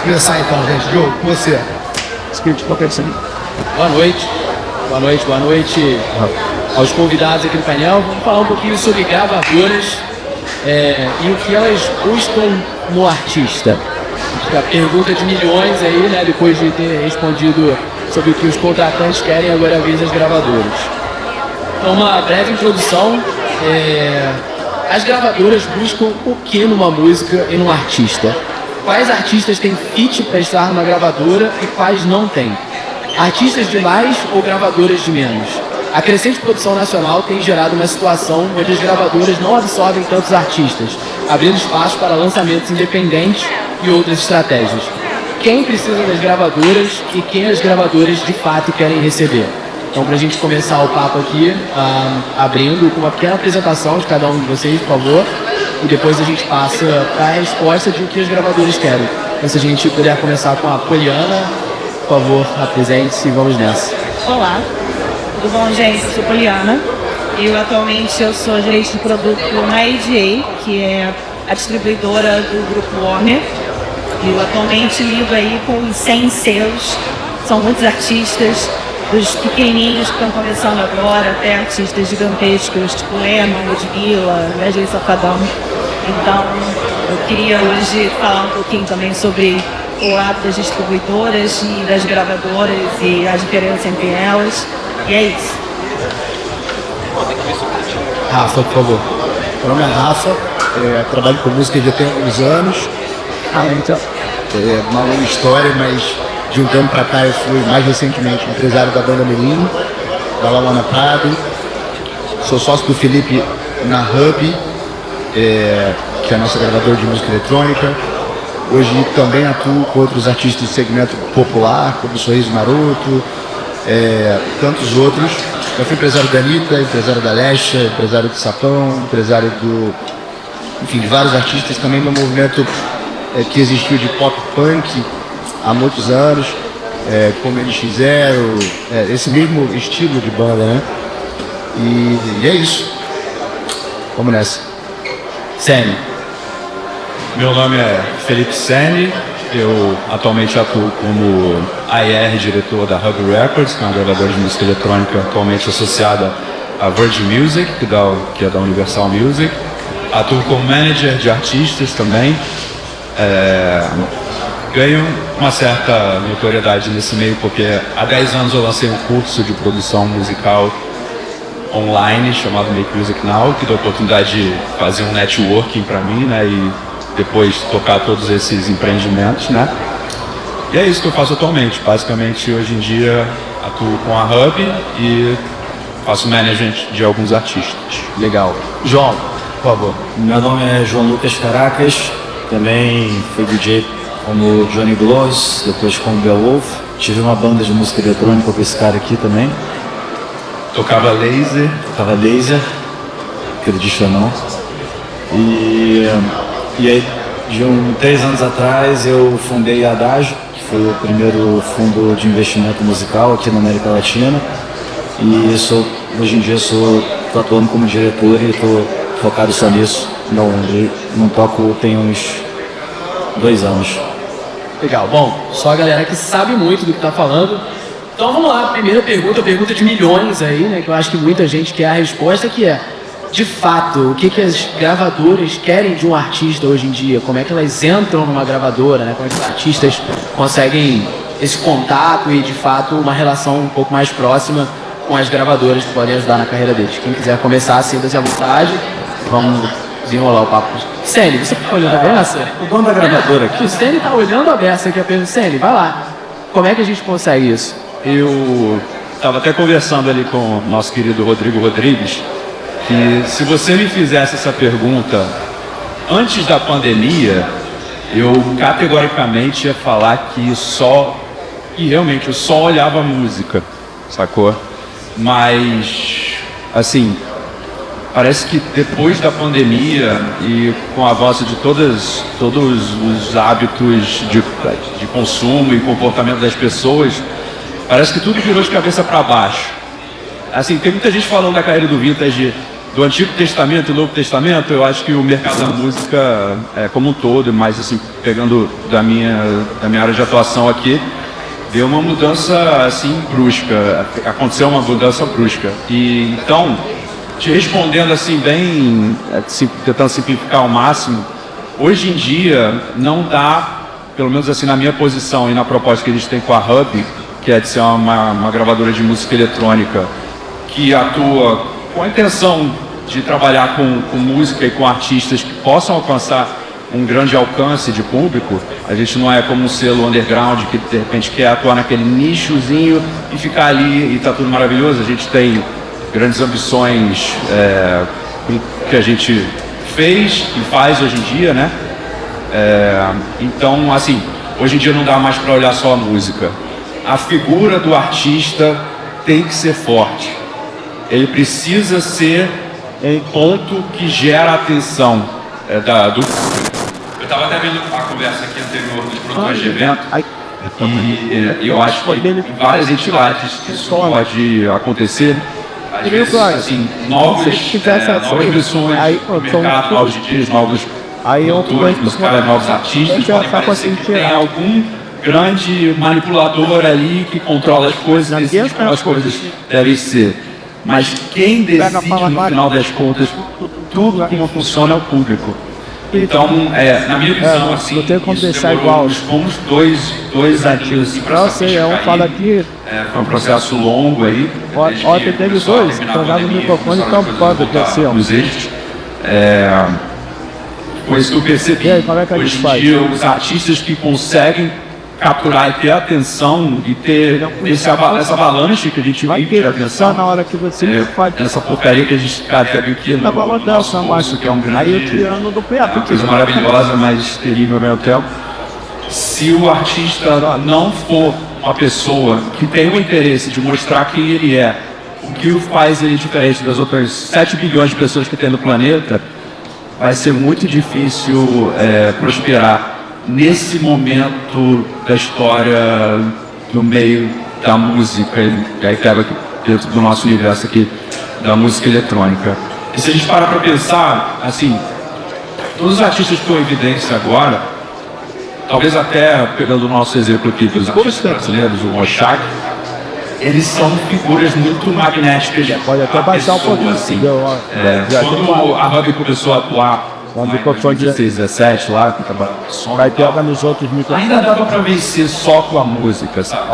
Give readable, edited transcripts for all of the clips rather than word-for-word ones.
Começar então, gente. Joe, com você. Script, qualquer coisa. Boa noite. Boa noite aos convidados aqui no painel. Vamos falar um pouquinho sobre gravadoras e o que elas buscam no artista. Acho que a pergunta de milhões aí, né, depois de ter respondido sobre o que os contratantes querem, agora é a vez das gravadoras. Então, uma breve introdução. As gravadoras buscam o que numa música e num artista? Quais artistas têm fit para estar numa gravadora e quais não têm? Artistas de mais ou gravadoras de menos? A crescente produção nacional tem gerado uma situação onde as gravadoras não absorvem tantos artistas, abrindo espaço para lançamentos independentes e outras estratégias. Quem precisa das gravadoras e quem as gravadoras de fato querem receber? Então, para a gente começar o papo aqui, abrindo com uma pequena apresentação de cada um de vocês, por favor, e depois a gente passa para a resposta de o que as gravadoras querem. Então, se a gente puder começar com a Poliana, por favor, apresente-se e vamos nessa. Olá, tudo bom, gente? Eu sou Poliana. Atualmente sou gerente de produto na ADA, que é a distribuidora do Grupo Warner. Eu atualmente lido aí com 100 selos, são muitos artistas, dos pequenininhos que estão começando agora até artistas gigantescos, tipo Lema, Ludmilla, Wesley Safadão. Então, eu queria hoje falar um pouquinho também sobre o lado das distribuidoras e das gravadoras e a diferença entre elas. E é isso. Rafa, por favor. Meu nome é Rafa, trabalho com música já tem alguns anos. Então. Uma longa história, mas de um tempo pra cá eu fui mais recentemente empresário da banda Melim, da Lawana Prado. Sou sócio do Felipe na Hub, que é a nossa gravadora de música eletrônica. Hoje também atuo com outros artistas do segmento popular, como Sorriso Maroto, tantos outros. Eu fui empresário da Anitta, empresário da Lesha, empresário do Sapão, empresário de vários artistas, também no movimento que existiu de pop punk há muitos anos, como NX0, esse mesmo estilo de banda, né? E é isso. Vamos nessa. Sene. Meu nome é Felipe Sene, eu atualmente atuo como AR, diretor da Hub Records, que é uma gravadora de música eletrônica atualmente associada à Virgin Music, que é da Universal Music. Atuo como manager de artistas também. Ganho uma certa notoriedade nesse meio porque há 10 anos eu lancei um curso de produção musical online chamado Make Music Now, que deu a oportunidade de fazer um networking para mim, né, e depois tocar todos esses empreendimentos, né. E é isso que eu faço atualmente. Basicamente, hoje em dia, atuo com a Hub e faço management de alguns artistas. Legal. João, por favor. Meu nome é João Lucas Caracas, também fui DJ como Johnny Gloss, depois como Beowulf. Tive uma banda de música eletrônica com esse cara aqui também. Tocava laser, acredite ou não. E aí, de 3 anos atrás, eu fundei a Adagio, que foi o primeiro fundo de investimento musical aqui na América Latina. E hoje em dia estou atuando como diretor e estou focado só nisso. Não toco tem uns 2 anos. Legal. Bom, só a galera que sabe muito do que está falando. Então vamos lá, primeira pergunta de milhões aí, né, que eu acho que muita gente quer a resposta, que é, de fato, o que as gravadoras querem de um artista hoje em dia? Como é que elas entram numa gravadora, né? Como é que os artistas conseguem esse contato e, de fato, uma relação um pouco mais próxima com as gravadoras que podem ajudar na carreira deles? Quem quiser começar, sinta-se à vontade. Vamos desenrolar o papo. Sene, você tá olhando a beça? O dono da gravadora aqui. O Sene tá olhando a beça aqui, apenas. Sene, vai lá. Como é que a gente consegue isso? Eu estava até conversando ali com o nosso querido Rodrigo Rodrigues, que se você me fizesse essa pergunta antes da pandemia, eu categoricamente ia falar que realmente eu só olhava música, sacou? Mas, assim, parece que depois da pandemia e com o avanço de todos os hábitos de consumo e comportamento das pessoas, parece que tudo virou de cabeça para baixo. Assim, tem muita gente falando da carreira do Vintage do Antigo Testamento e Novo Testamento, eu acho que o mercado da música como um todo, mas assim, pegando da minha área de atuação aqui, deu uma mudança assim brusca, aconteceu uma mudança brusca. E então, te respondendo assim bem, tentando simplificar ao máximo, hoje em dia não dá, pelo menos assim na minha posição e na proposta que a gente tem com a Hub, que é de ser uma gravadora de música eletrônica que atua com a intenção de trabalhar com música e com artistas que possam alcançar um grande alcance de público. A gente não é como um selo underground que de repente quer atuar naquele nichozinho e ficar ali e tá tudo maravilhoso. A gente tem grandes ambições que a gente fez e faz hoje em dia, né? Então, assim, hoje em dia não dá mais para olhar só a música. A figura do artista tem que ser forte. Ele precisa ser um ponto que gera a atenção do público. Eu estava até vendo a conversa aqui anterior dos produtores de evento e eu acho que em várias entidades isso pode acontecer. Às vezes, assim, novas versões do mercado, novos DJs, novos produtores musicais, novos artistas, podem parecer que tem algum grande manipulador ali que controla as coisas, decide como as coisas devem ser. Mas quem decide no final das contas tudo como funciona é o público. Então, na minha visão, assim, não tem como isso deixar demorou igual. uns dois anos assim, para fala aqui. Foi um processo longo aí. Ontem teve dois, pegaram o microfone e tampando aqui assim, ó. Os eixos. Foi isso que eu percebi. E aí, como é que a gente Hoje em dia, os artistas que conseguem capturar e ter atenção e ter essa avalanche que a gente vai ter atenção na hora que você faz essa porcaria que a gente viu aqui no nosso curso, que é um grande, uma coisa maravilhosa, mas terrível ao mesmo tempo. Se o artista não for uma pessoa que tem o interesse de mostrar quem ele é, o que o faz ele diferente das outras 7 bilhões de pessoas que tem no planeta, vai ser muito difícil prosperar nesse momento da história no meio da música, e aí pega dentro do nosso universo aqui da música eletrônica. E se a gente parar para pensar, assim, todos os artistas que estão em evidência agora, talvez até pegando o nosso exemplo aqui dos artistas brasileiros, o Rorschach, eles são figuras muito magnéticas. Pode até baixar um pouquinho, assim. Quando a Hub começou a atuar quando ficou fã de 17 lá, que tava vai pegar nos outros microfones. Ainda dava para vencer só com a música, sabe?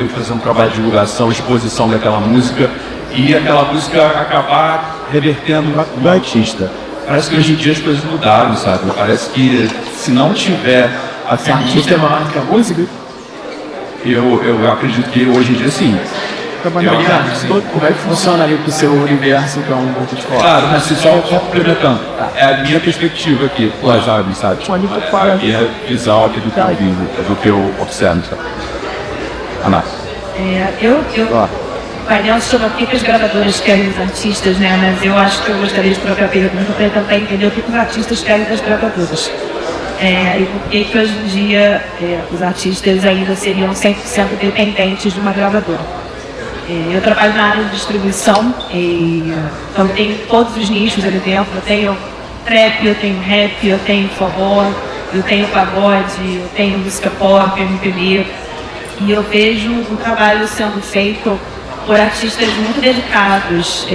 E fazer um trabalho de divulgação, exposição daquela música e aquela música acabar revertendo no artista. Parece que hoje em dia as coisas mudaram, sabe? Parece que se não tiver assim, artista é maior que a música, eu acredito que hoje em dia sim. Como é que funciona ali pro seu universo, que é um pouco de fora? Claro, mas só complementando. É a minha perspectiva aqui, sabe? A minha visão aqui do que eu vivo, do que eu observo, sabe? Ana. O painel chama aqui que os gravadores querem os artistas, né? Mas eu acho que eu gostaria de trocar a pergunta para tentar entender o que os artistas querem das gravadoras. E por que hoje em dia os artistas ainda seriam 100% dependentes de uma gravadora. Eu trabalho na área de distribuição, então tenho todos os nichos ali dentro. Eu tenho trap, eu tenho rap, eu tenho forró, eu tenho pagode, eu tenho música pop, MPB. E eu vejo o trabalho sendo feito por artistas muito dedicados.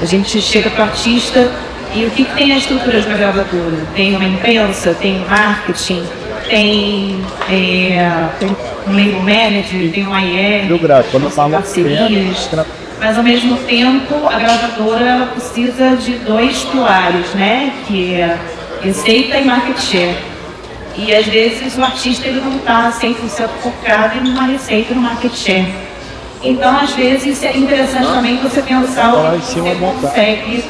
A gente chega para o artista e o que tem a estrutura de uma gravadora? Tem uma imprensa, tem marketing, tem um label manager, tem um IR, tem parcerias, mas ao mesmo tempo a gravadora precisa de 2 pilares, né? Que é receita e market share. E às vezes o artista ele não está 100% focado em uma receita e no market share. Então às vezes é interessante também você pensar o que você consegue.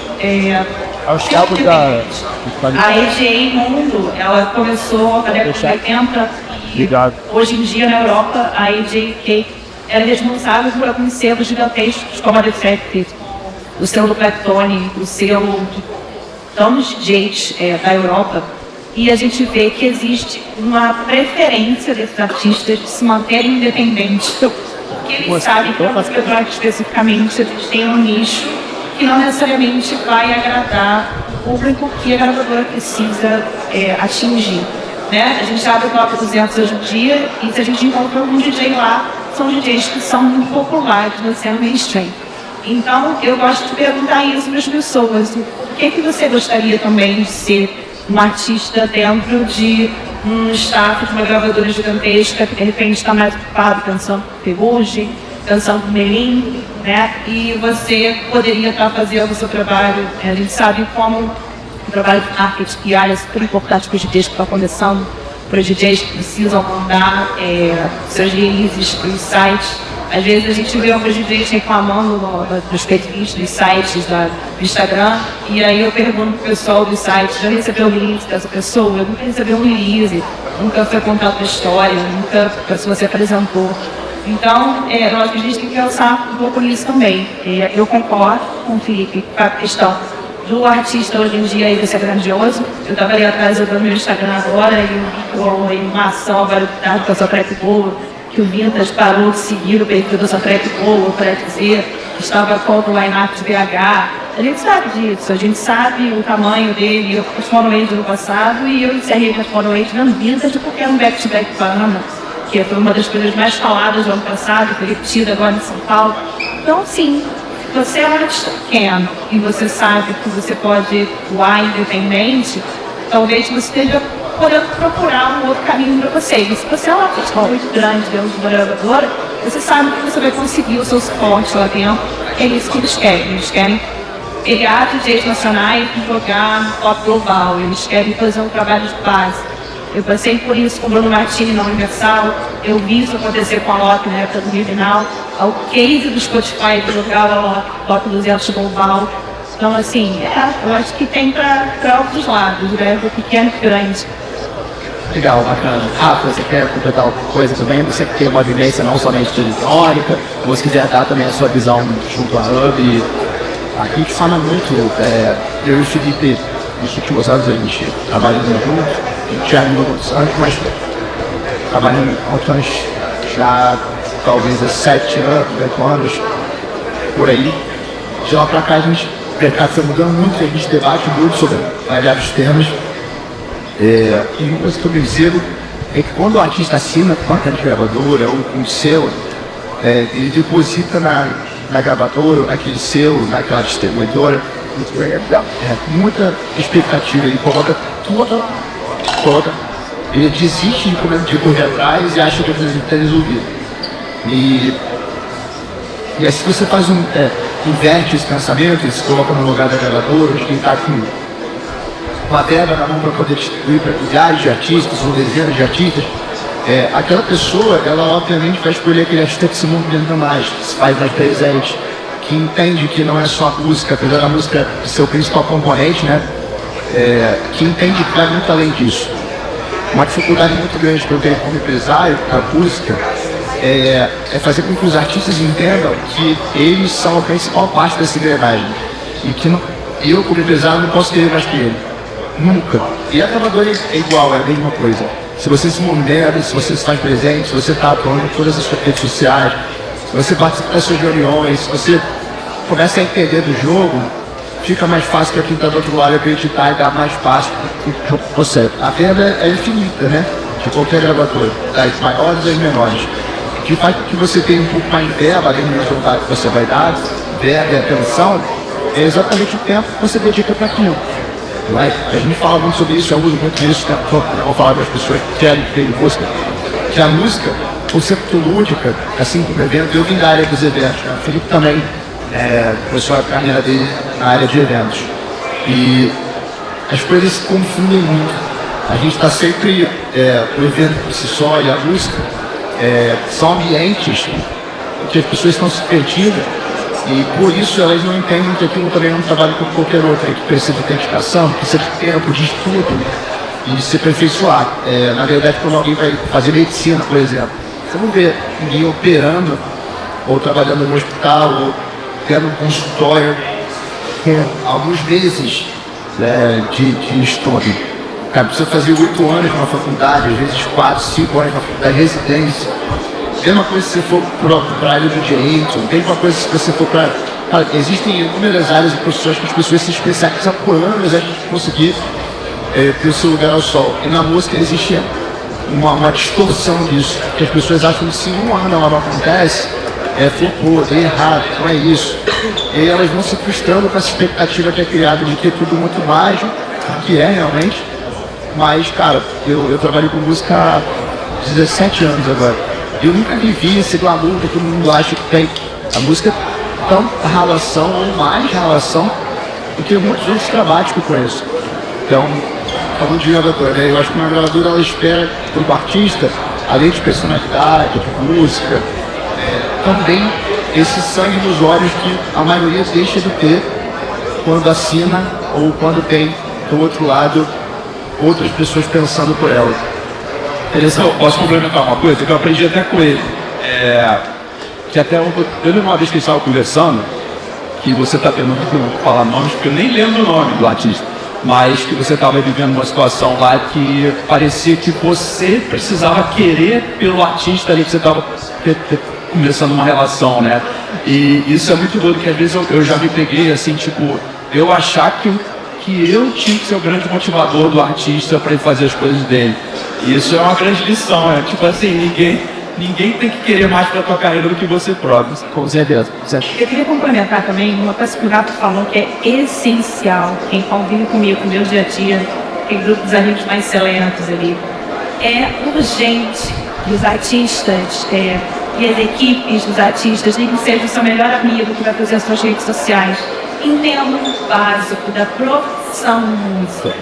A EGA Mundo, ela começou na década de 80 e hoje em dia na Europa a EGA é responsável por alguns selos gigantescos como a Defected, o selo do Blackstone, o selo de tantos DJs da Europa. E a gente vê que existe uma preferência desses artistas de se manterem independentes, porque eles sabem que para música especificamente a gente tem um nicho que não necessariamente vai agradar o público que a gravadora precisa atingir. Né? A gente abre o Top 200 hoje em dia e se a gente encontra algum DJ lá, são DJs que são muito populares na cena mainstream. Então, eu gosto de perguntar isso para as pessoas. O que você gostaria também de ser um artista dentro de um staff de uma gravadora gigantesca que de repente está mais ocupado pensando no Ferrugem, pensando no Melim, né? E você poderia estar fazendo o seu trabalho. A gente sabe como o trabalho de marketing e área é super importante para os DJs que estão começando, para os DJs que precisam mandar seus releases para os sites. Às vezes a gente vê alguns DJs reclamando dos playlists dos sites do Instagram, e aí eu pergunto pro pessoal do site, já recebeu o release dessa pessoa? Eu nunca recebi um release, nunca foi contada a história, nunca se você apresentou. Então, eu acho que a gente tem que pensar um pouco nisso também. Eu concordo com o Felipe com a questão do artista hoje em dia ele ser grandioso. Eu estava ali atrás do meu Instagram agora e eu vi uma ação agora da sua Trap Boa, que o Vintage parou de seguir o perfil da sua Trap Boa para dizer que estava contra o line-up de BH. A gente sabe disso, a gente sabe o tamanho dele. Eu fui Fono 8 no passado e eu encerrei com Fono 8 no Vintage porque era um back-to-back Panama, que foi uma das coisas mais faladas do ano passado, foi repetida agora em São Paulo. Então, sim, você é um artista pequeno e você sabe que você pode voar independente, talvez você esteja podendo procurar um outro caminho para você. E se você é uma artista muito grande dentro de uma gravadora, você sabe que você vai conseguir o seu suporte lá dentro. É isso que eles querem. Eles querem pegar DJs nacionais e jogar no top global. Eles querem fazer um trabalho de base. Eu passei por isso com o Bruno Martini na Universal, eu vi isso acontecer com a Loki na época do Rivinal, o case do Spotify que jogava a Loki 200 global. Então, assim, eu acho que tem para ambos os lados, né? O pequeno e o grande. Legal, bacana. Rafa, você quer completar alguma coisa também? Você quer ter uma vivência não somente de eletrônica, ou se quiser dar também a sua visão junto à Hub? A gente fala muito, eu e o Felipe, nos últimos anos a gente trabalhando juntos, a gente já não muitos anos, mas trabalhando juntos já talvez há 7 anos, 8 anos, por aí. De lá pra cá a gente, o mercado foi mudando muito, a gente debate muito sobre vários temas. E uma coisa que eu percebo é que quando o artista assina com a gravadora ou com o selo, ele deposita na gravadora, naquele selo, naquela distribuidora, muita expectativa, ele coloca toda, ele desiste de correr atrás e acha que está resolvido. E assim você faz inverte esse pensamento, ele se coloca no lugar da gravadora, de quem está com uma verba na mão para poder distribuir para milhares de artistas ou dezenas de artistas, aquela pessoa, ela obviamente vai escolher aquele artista que se movimenta mais, que se faz mais presente, que entende que não é só a música, apesar da música ser o principal componente, né? Que entende que vai muito além disso. Uma dificuldade muito grande que eu tenho como empresário da música é fazer com que os artistas entendam que eles são a principal parte dessa engrenagem e que eu, como empresário, não posso querer mais que ele. Nunca. E a gravadora é igual, é a mesma coisa. Se você se movimenta, se você se faz presente, se você está atuando em todas as suas redes sociais, se você participa das suas reuniões, se você começa a entender do jogo, fica mais fácil para quem está do outro lado acreditar e dar mais espaço para você. A venda é infinita, né? De qualquer gravadora, das maiores às menores. O que faz com que você tenha um pouco mais de verba dentro do resultado que você vai dar, verba e atenção, é exatamente o tempo que você dedica para aquilo. A gente fala muito sobre isso, eu uso muito isso, né? Eu vou falar para as pessoas que querem ter música, que a música, por ser muito lúdica, assim como evento, eu vim da área dos eventos, né? O Felipe também começou a carreira dele na área de eventos. E as coisas se confundem muito. A gente está sempre, o evento por si só e a música, são ambientes que as pessoas estão se perdidas. E por isso elas não entendem que aquilo também é um trabalho como qualquer outro, que precisa de dedicação, precisa de tempo, de estudo e de se aperfeiçoar. Na verdade, quando alguém vai fazer medicina, por exemplo, você não vê ninguém operando ou trabalhando no hospital ou tendo um consultório com alguns meses de estudo. Cara, precisa fazer 8 anos na faculdade, às vezes 4, 5 anos na faculdade de residência. Mesma coisa se você for para a área do direito, mesma coisa se você for para Cara, existem inúmeras áreas e profissões que as pessoas se especializam por anos antes de conseguir ter o seu lugar ao sol. E na música existe uma distorção disso, que as pessoas acham que se um ano ela não acontece, flopou, é errado, não é isso. E elas vão se frustrando com essa expectativa que é criada de ter tudo muito mágico, que é realmente. Mas, cara, eu trabalho com música há 17 anos agora. Eu nunca vivi esse glamour que todo mundo acha que tem. A música é tanta relação, ou mais relação, do que muitos outros trabalhos que eu conheço. Então, falando de gravadora, né? Eu acho que uma gravadora ela espera do artista, além de personalidade, de música, também esse sangue nos olhos que a maioria deixa de ter quando assina ou quando tem do outro lado outras pessoas pensando por ela. Eu posso complementar uma coisa que eu aprendi até com ele. Que até eu lembro uma vez que a gente estava conversando, que você está tendo que falar nomes, porque eu nem lembro o nome do artista, mas que você estava vivendo uma situação lá que parecia que você precisava querer pelo artista ali que você estava começando uma relação, né? E isso é muito doido, que às vezes eu já me peguei assim, tipo, eu achar que eu tinha que ser o grande motivador do artista para ele fazer as coisas dele. E isso é uma grande lição, tipo assim, ninguém tem que querer mais para tua carreira do que você próprio. Com certeza. Eu queria complementar também uma coisa que o Rafa falou que é essencial, quem convive comigo no meu dia a dia, tem grupos de amigos mais selentos ali. É urgente que os artistas e as equipes dos artistas, nem que seja o seu melhor amigo que vai fazer as suas redes sociais, entendam o básico da profissão música.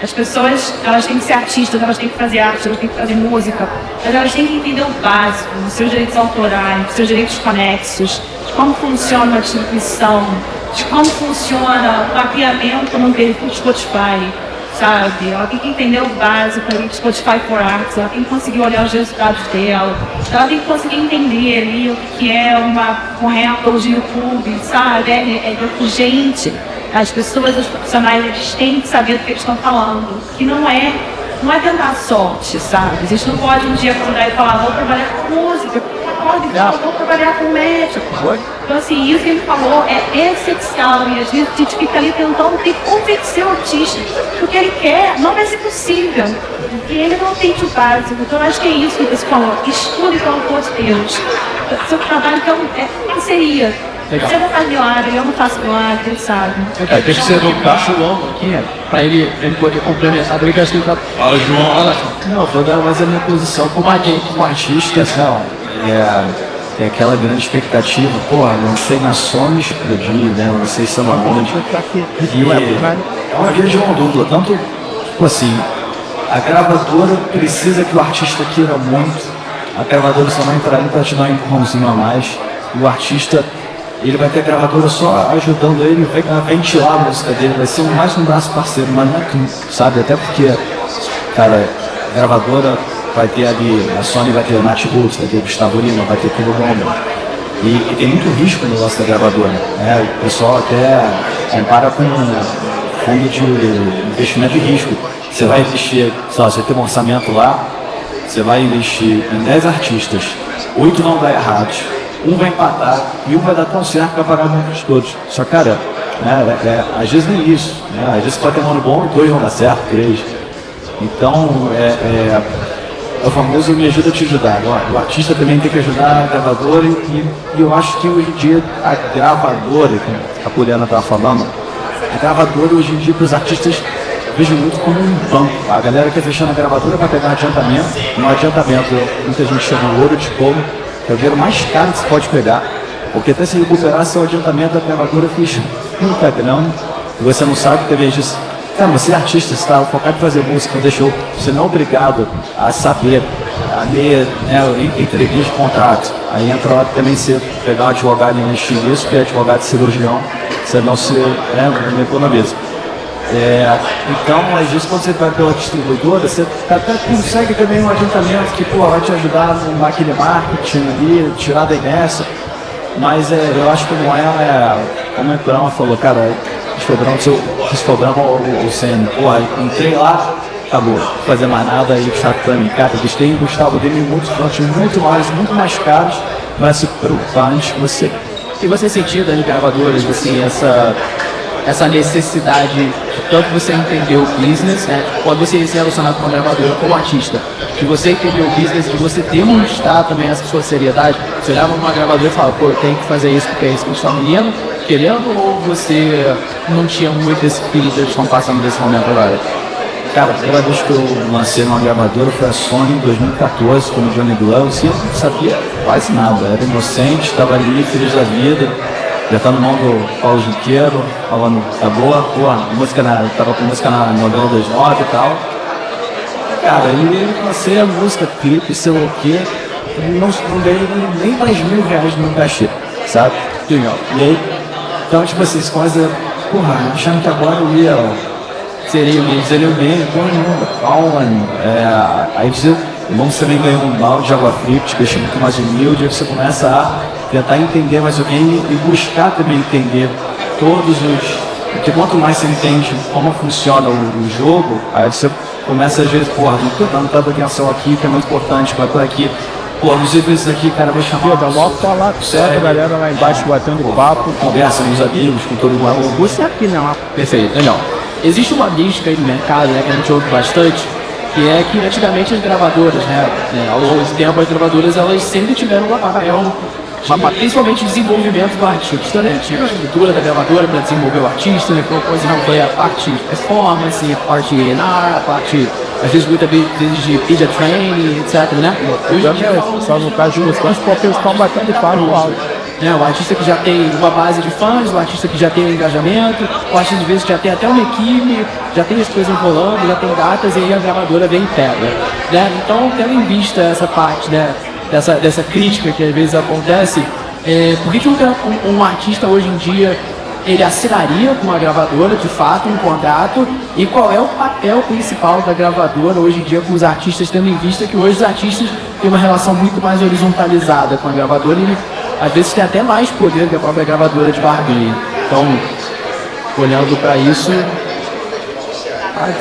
As pessoas, elas têm que ser artistas, elas têm que fazer arte, elas têm que fazer música, mas elas têm que entender o básico, os seus direitos autorais, os seus direitos conexos, de como funciona uma distribuição, de como funciona o mapeamento no perfil do Spotify, sabe? Ela tem que entender o básico ali do Spotify for Arts, ela tem que conseguir olhar os resultados dela, ela tem que conseguir entender ali o que é um handle de YouTube, sabe? É urgente. As pessoas, os profissionais, eles têm que saber do que eles estão falando, que não é tentar sorte, sabe? A gente não pode um dia acordar e falar, vou trabalhar com música, vou trabalhar com médico. Então assim, isso que ele falou é essencial, e às vezes a gente fica ali tentando convencer o artista que o que ele quer não vai ser possível, porque ele não tem o básico. Então eu acho que é isso que você falou, estude pelo amor de Deus. Seu trabalho então é seria. Você não faz milagre, eu não faço milagre, sabe? Tem que ser educado. João aqui, pra ele poder complementar. Eu acho que ele tá... Fala, João. Não, vou dar mais a minha posição como artista, não. Tem aquela grande expectativa, lancei na Sony, explodi, né? Lancei Samba Grande. E é uma via de mão dupla, tanto, tipo assim, a gravadora precisa que o artista queira muito, a gravadora só vai entrar ali pra te dar um empurrãozinho a mais, e o artista, ele vai ter a gravadora só ajudando ele a ventilar a música dele, vai ser mais um braço parceiro, mas não é tudo, sabe? Até porque, cara, a gravadora vai ter ali, a Sony vai ter o Nath Roots, vai ter o Gustavo Lima, vai ter tudo bom. E tem muito risco no negócio da gravadora, né? O pessoal até compara com fundo de investimento de risco. Você vai investir, você tem um orçamento lá, você vai investir em 10 artistas, 8 não dá errados, um vai empatar e um vai dar tão certo que vai pagar muito de todos. Só cara, às vezes nem isso, né? Às vezes pode ter um ano bom e 2 vão dar certo, 3. Então, é o famoso me ajuda a te ajudar. O artista também tem que ajudar a gravadora e eu acho que hoje em dia a gravadora, que a Poliana estava falando, a gravadora hoje em dia para os artistas eu vejo muito como um banco. A galera que é fechando a gravadora vai pegar adiantamento. No adiantamento, muita gente chama ouro de couro, que é o dinheiro mais caro que você pode pegar, porque até se recuperar seu adiantamento, a gravadora fica muita grana e você não sabe que talvez disso. Cara, você é artista, você está focado em fazer música, deixou, você não é obrigado a saber, a ler, entrevista de contrato. Aí entra lá também você pegar um advogado e investir nisso, que é advogado de cirurgião, você não se economiza. Então, às vezes, quando você vai pela distribuidora, você até consegue também um adiantamento que vai te ajudar no marketing ali, tirar da inércia, mas eu acho que não como o Brahma falou, cara, se for Brahma ou Senna, entrei lá, acabou, não fazer mais nada aí, chato pra mim, cara, eles têm Gustavo dele muito mais caros, vai se preocupar antes que você E você sentiu das gravadoras, assim, essa necessidade de tanto você entender o business, né? Quando você se relacionar com a gravadora como artista, de você entender o business, de você demonstrar também essa sua seriedade, você olhava numa gravadora e falava, pô, eu tenho que fazer isso porque é isso que está menino querendo, ou você não tinha muito esse filho que eles estão passando nesse momento agora? Cara, a primeira vez que eu lancei numa gravadora foi a Sony em 2014, como Johnny Gloves, e eu não sabia quase nada, era inocente, estava ali, feliz da vida, já tá no mão do Paulo Junqueiro, falando, tá boa, pô, tava com música na novela das 9 e tal. Cara, e lancei a música, clipe, sei lá o quê, não dei nem mais R$1.000 no cachê, sabe? Legal. E aí, então, tipo assim, coisa, porra, achando que agora eu ia, seria bem, pô, não, calma, aí vamos também ganhar um balde de água fria, te deixa muito mais humilde, aí você começa a tentar entender mais alguém e buscar também entender todos os... Porque quanto mais você entende como funciona o jogo, aí você começa às vezes, porra, não tô dando tanta atenção aqui, que é muito importante, mas tô aqui, porra, não sei ver isso daqui, cara, vou chamar... Dá logo falar com certo, a galera lá embaixo batendo papo. Conversa com os amigos, com todo mundo. Você aqui não. Perfeito, legal. Existe uma mística aí no mercado, né, que a gente ouve bastante, que é que antigamente as gravadoras, né, ao longo desse tempo as gravadoras, elas sempre tiveram um papel, principalmente desenvolvimento do artista, né? Tinha a estrutura da gravadora para desenvolver o artista, né? Foi a parte de performance, a parte de A&R, a parte, às vezes, muitas vezes de media training, etc, né? Só no caso de vocês, porque eles estão batendo papo alto. O artista que já tem uma base de fãs, o artista que já tem um engajamento, o artista de vezes que já tem até uma equipe, já tem as coisas rolando, já tem datas, e aí a gravadora vem e pega, né? Então, tendo em vista essa parte, né, dessa crítica que às vezes acontece, por que um artista hoje em dia ele assinaria com uma gravadora, de fato, um contrato, e qual é o papel principal da gravadora hoje em dia com os artistas, tendo em vista que hoje os artistas têm uma relação muito mais horizontalizada com a gravadora e às vezes tem até mais poder que a própria gravadora de barganha. Então, olhando para isso,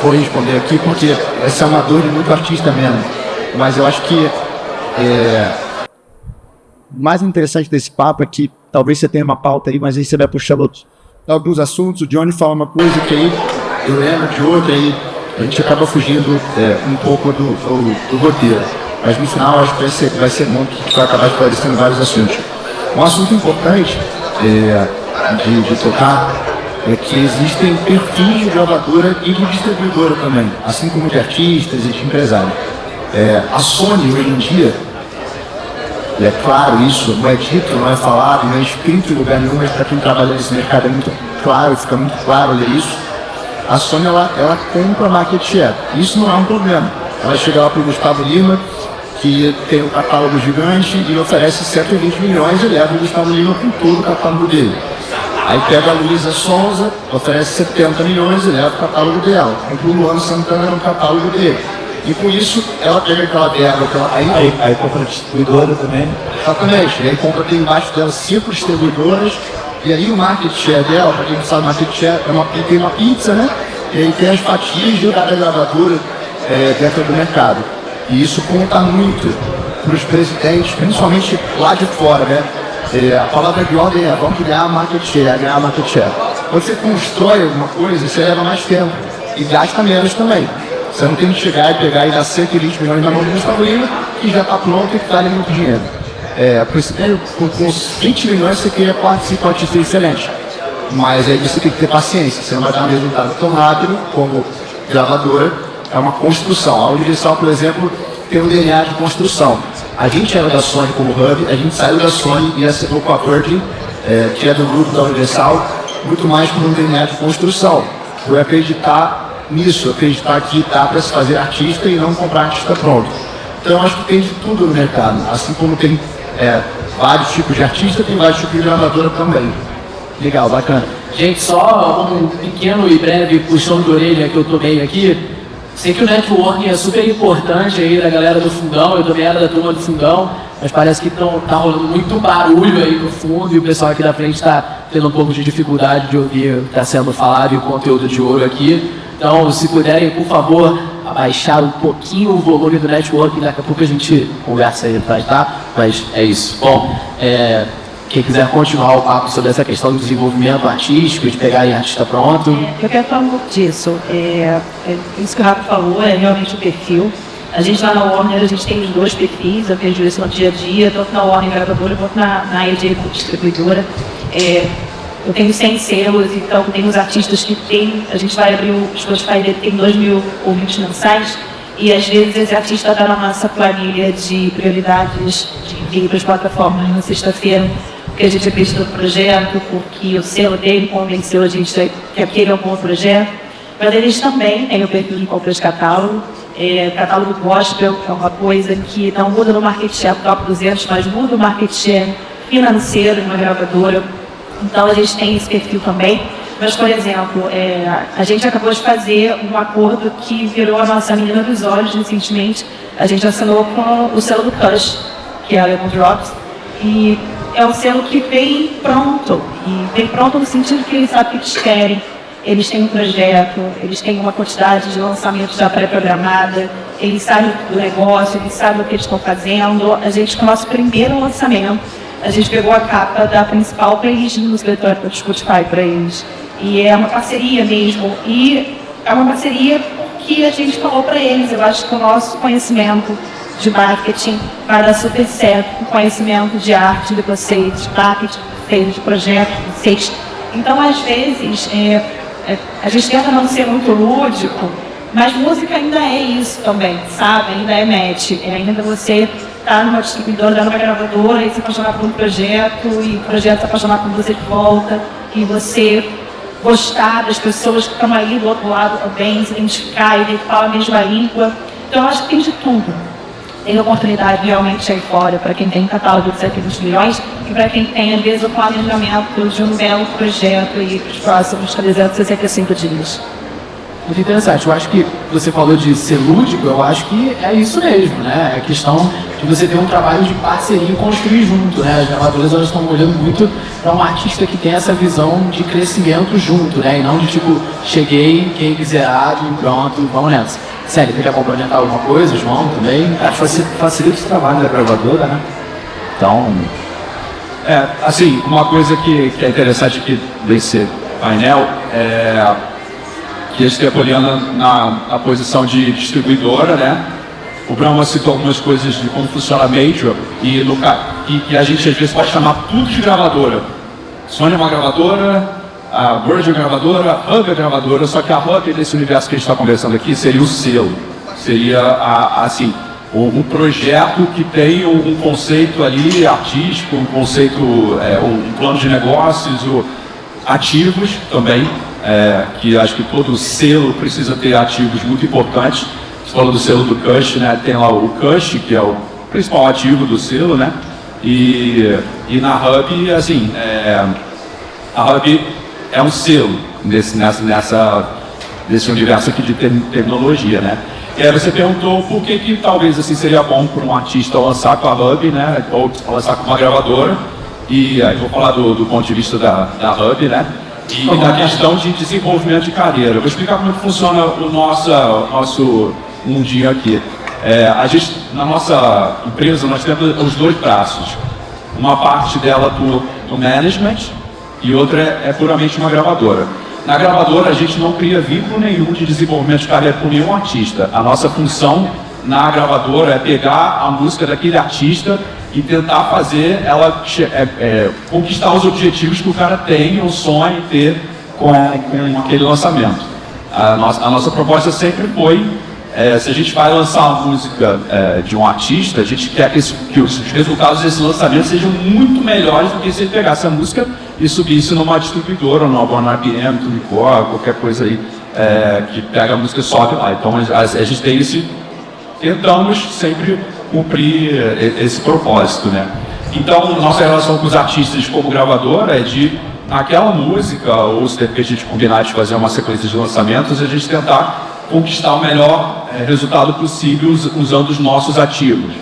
vou responder aqui porque essa é uma dor de muito artista mesmo, mas eu acho que o mais interessante desse papo é que talvez você tenha uma pauta aí, mas aí você vai puxando alguns assuntos, o Johnny fala uma coisa que aí eu lembro de outra, aí a gente acaba fugindo um pouco do roteiro, mas no final acho que vai ser bom que vai acabar esclarecendo vários assuntos. Um assunto importante de tocar é que existem perfis de gravadora e de distribuidora também, assim como de artistas e de empresários. A Sony hoje em dia, é claro isso, não é dito, não é falado, não é escrito em lugar nenhum, mas para quem trabalha nesse mercado é muito claro, fica muito claro olha isso. A Sony ela compra market share, isso não é um problema. Ela chega lá para o Gustavo Lima, que tem um catálogo gigante e oferece 120 milhões e leva o Gustavo Lima com todo o catálogo dele. Aí pega a Luísa Sonza, oferece 70 milhões e leva o catálogo dela. Compra o Luan Santana no catálogo dele. E com isso, ela pega aquela verba, aí compra distribuidora também. Exatamente. E aí compra, tem embaixo dela 5 distribuidoras. E aí o market share dela, para quem não sabe, market share tem uma pizza, né? E aí tem as fatias de cada gravadora dentro do mercado. E isso conta muito para os presidentes, principalmente lá de fora, né? A palavra de ordem é vamos ganhar market share, ganhar market share. Quando você constrói alguma coisa, você leva mais tempo e gasta menos também. Você não tem que chegar e pegar e dar 120 milhões na mão do Gustavo Lima e já está pronto e que vale muito dinheiro. Por isso, com 20 milhões você cria 4, 5 artistas excelentes. Mas aí você tem que ter paciência, você não vai dar um resultado tão rápido como gravadora, é uma construção. A Universal, por exemplo, tem um DNA de construção. A gente era da Sony como hub, a gente saiu da Sony e assinou com a Virgin, que é do grupo da Universal, muito mais por um DNA de construção. Por acreditar nisso, acreditar que dá para se fazer artista e não comprar artista pronto. Então eu acho que tem de tudo no mercado, assim como tem vários tipos de artista, tem vários tipos de gravadora também. Legal, bacana. Gente, só um pequeno e breve puxão de orelha que eu tomei aqui. Sei que o networking é super importante aí da galera do Fundão, eu também era da turma do Fundão, mas parece que tá rolando muito barulho aí no fundo e o pessoal aqui da frente está tendo um pouco de dificuldade de ouvir o que está sendo falado e o conteúdo de ouro aqui. Então, se puderem, por favor, abaixar um pouquinho o volume do networking, daqui a pouco a gente conversa aí atrás, tá? Mas é isso. Bom, quem quiser continuar o papo sobre essa questão do desenvolvimento artístico, de pegar em artista pronto. Eu quero falar um pouco disso. Isso que o Rafa falou é realmente o perfil. A gente lá na Warner, a gente tem os 2 perfis, eu vejo isso no dia a dia, tanto na Warner gravadora quanto na AJ distribuidora. Eu tenho 100 selos, então tem os artistas que tem, a gente vai abrir o Spotify dele, tem 2.000 ouvintes mensais, e às vezes esse artista está na nossa planilha de prioridades de envio para as plataformas na sexta-feira, porque a gente acredita no projeto, porque o selo dele convenceu a gente que aquele é um bom projeto. Mas eles também têm o perfil de compra de catálogo. Catálogo gospel é uma coisa que não muda no market share top 200, mas muda o market share financeiro de uma gravadora. Então a gente tem esse perfil também. Mas, por exemplo, a gente acabou de fazer um acordo que virou a nossa menina dos olhos recentemente. A gente assinou com o selo do Kush, que é a Lemon Drops, e é um selo que vem pronto. E vem pronto no sentido que eles sabem o que eles querem. Eles têm um projeto, eles têm uma quantidade de lançamentos já pré-programada, eles sabem do negócio, eles sabem o que eles estão fazendo. A gente, com o nosso primeiro lançamento, a gente pegou a capa da principal playlist do música eletrônica do Spotify para eles. E é uma parceria mesmo, e é uma parceria que a gente falou para eles. Eu acho que o nosso conhecimento de marketing vai dar super certo, o conhecimento de arte de vocês, de marketing, de projeto, de vocês. Então, às vezes, a gente tenta não ser muito lúdico, mas música ainda é isso também, sabe? Ainda é match. Ainda você tá numa distribuidora, numa gravadora, e se apaixonar por um projeto, e o projeto se apaixonar por você de volta, e você gostar das pessoas que estão ali do outro lado também, se identificar e falar a mesma língua. Então, eu acho que tem de tudo. Tem oportunidade realmente aí fora para quem tem catálogo de 700 milhões e para quem tem, às vezes, o planejamento de um belo projeto aí para os próximos 365 dias. Muito interessante. Eu acho que você falou de ser lúdico, eu acho que é isso mesmo, né? É a questão de você ter um trabalho de parceria e construir junto, né? As gravadoras, elas estão olhando muito para um artista que tem essa visão de crescimento junto, né? E não de tipo, cheguei, game zerado e pronto, vamos nessa. Sério, quer complementar alguma coisa, João, também? Acho que facilita o trabalho da gravadora, né? Então... assim, uma coisa que é interessante aqui desse painel é que a gente tem a Poliana na posição de distribuidora, né? O Brahma citou algumas coisas de como funciona a Major e a gente às vezes pode chamar tudo de gravadora. Sony é uma gravadora, a Virgin é gravadora, a Hub é gravadora, só que a Hub desse universo que a gente está conversando aqui seria o selo, seria um projeto que tem um conceito ali artístico, um conceito, um plano de negócios, ativos também, que acho que todo selo precisa ter ativos muito importantes. Você falou do selo do Kush, né? Tem lá o Kush, que é o principal ativo do selo, né? E na Hub, assim, a Hub é um selo nesse universo aqui de tecnologia, né? E aí você perguntou por que talvez assim seria bom para um artista lançar com a Hub, né? Ou lançar com uma gravadora. E aí vou falar do ponto de vista da Hub, né? E da questão de desenvolvimento de carreira. Eu vou explicar como funciona o nosso mundinho aqui. A gente, na nossa empresa, nós temos os 2 braços. Uma parte dela do management e outra é puramente uma gravadora. Na gravadora, a gente não cria vínculo nenhum de desenvolvimento de carreira com nenhum artista. A nossa função na gravadora é pegar a música daquele artista e tentar fazer ela conquistar os objetivos que o cara tem ou sonha em ter com aquele lançamento. A nossa proposta sempre foi, se a gente vai lançar uma música de um artista, a gente quer que os resultados desse lançamento sejam muito melhores do que se ele pegasse a música e subisse numa distribuidora, numa RPM, Tunicor, qualquer coisa aí que pega a música e sobe lá. Então a gente tem tentamos sempre cumprir esse propósito, né? Então, nossa relação com os artistas como gravadora é de, naquela música, ou se de repente a gente combinar de fazer uma sequência de lançamentos, a gente tentar conquistar o melhor resultado possível usando os nossos ativos,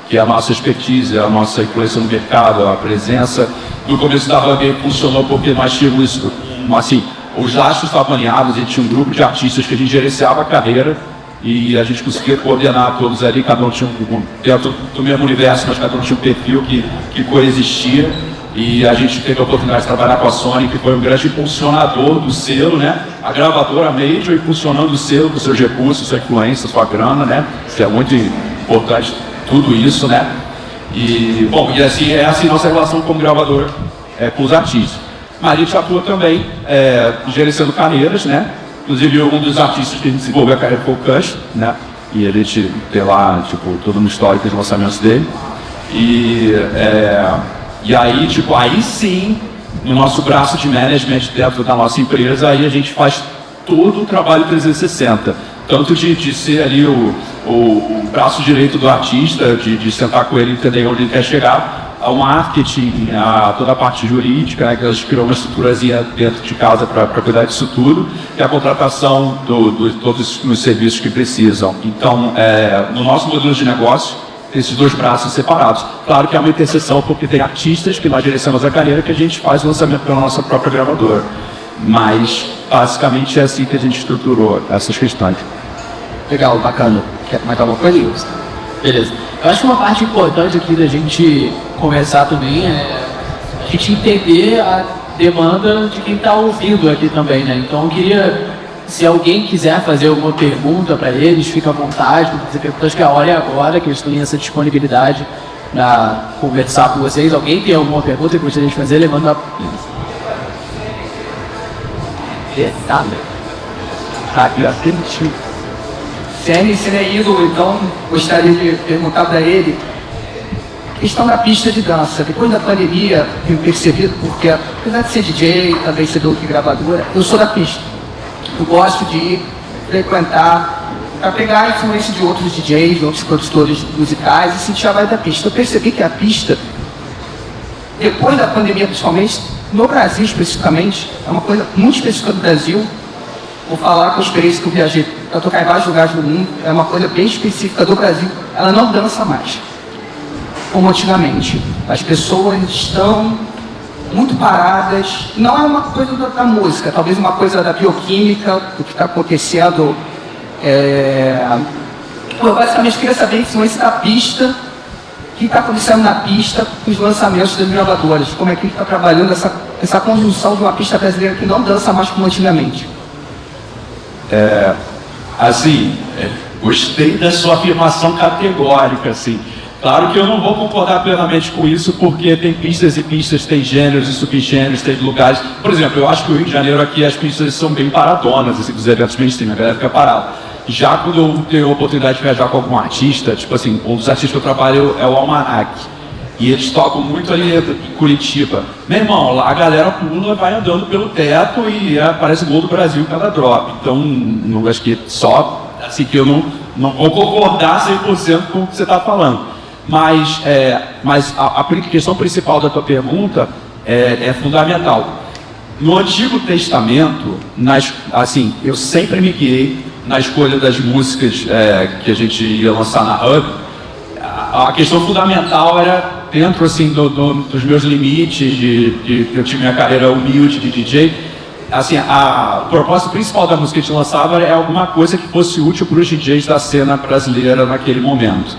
que é a nossa expertise, a nossa influência no mercado, a presença. No começo da Hub funcionou porque nós tínhamos, assim, os astros estavam alinhados, a gente tinha um grupo de artistas que a gente gerenciava a carreira, e a gente conseguia coordenar todos ali, cada um tinha dentro do mesmo universo, mas cada um tinha um perfil que coexistia, E a gente teve a oportunidade de trabalhar com a Sony, que foi um grande impulsionador do selo, né? A gravadora Major impulsionando o selo com seus recursos, sua influência, sua grana, né? Isso é muito importante, tudo isso, né? E, bom, e assim é assim nossa relação como gravador com os artistas. Mas a gente atua também gerenciando carreiras, né? Inclusive um dos artistas que a gente desenvolveu a carreira foi o Kush, né? E a gente tem lá, tipo, todo um histórico de lançamentos dele. E aí, tipo, aí sim, no nosso braço de management dentro da nossa empresa, aí a gente faz todo o trabalho 360. Tanto de ser ali o braço direito do artista, de sentar com ele e entender onde ele quer chegar, ao marketing, a toda a parte jurídica, né, que a gente criou uma estruturazinha dentro de casa para cuidar disso tudo, e a contratação de todos os serviços que precisam. Então, no nosso modelo de negócio, esses dois braços separados. Claro que há uma interseção, porque tem artistas que nós gerenciamos a carreira que a gente faz o lançamento pela nossa própria gravadora. Mas, basicamente, é assim que a gente estruturou essas questões. Legal, bacana. Quer mais alguma coisa, Wilson? Beleza. Eu acho que uma parte importante aqui da gente conversar também é a gente entender a demanda de quem está ouvindo aqui também, né? Então eu queria, se alguém quiser fazer alguma pergunta para eles, fica à vontade para fazer perguntas, que a hora é agora, que eles têm essa disponibilidade para conversar com vocês. Alguém tem alguma pergunta que gostaria de fazer? Levanta a... CNC é ídolo, então gostaria de perguntar para ele a questão da pista de dança. Depois da pandemia, eu percebi, porque apesar de ser DJ, também ser dono de gravadora, eu sou da pista. Eu gosto de ir frequentar, para pegar a influência de outros DJs, outros produtores musicais e sentir a vibe da pista. Eu percebi que a pista, depois da pandemia principalmente, no Brasil especificamente, é uma coisa muito específica do Brasil. Vou falar com a experiência que eu viajei para tocar em vários lugares do mundo, é uma coisa bem específica do Brasil. Ela não dança mais, como antigamente. As pessoas estão muito paradas. Não é uma coisa da música, talvez uma coisa da bioquímica, do que está acontecendo. Eu basicamente queria saber a influência da pista, o que está acontecendo na pista com os lançamentos das gravadoras. Como é que está trabalhando essa conjunção de uma pista brasileira que não dança mais como antigamente. Gostei da sua afirmação categórica, assim. Claro que eu não vou concordar plenamente com isso, porque tem pistas e pistas, tem gêneros e subgêneros, tem lugares. Por exemplo, eu acho que o Rio de Janeiro aqui as pistas são bem paradonas, assim, os eventos mainstream, a galera fica parada. Já quando eu tenho a oportunidade de viajar com algum artista, tipo assim, um dos artistas que eu trabalho é o Almanac. E eles tocam muito ali em Curitiba. Meu irmão, lá a galera pula, vai andando pelo teto e aparece o gol do Brasil em cada drop. Então, não acho que só assim que eu não vou concordar 100% com o que você está falando. Mas a questão principal da tua pergunta é fundamental. No Antigo Testamento, eu sempre me guiei na escolha das músicas que a gente ia lançar na Hub. A questão fundamental era dentro assim dos meus limites eu tinha minha carreira humilde de DJ, assim, o propósito principal da música que a gente lançava é alguma coisa que fosse útil para os DJs da cena brasileira naquele momento,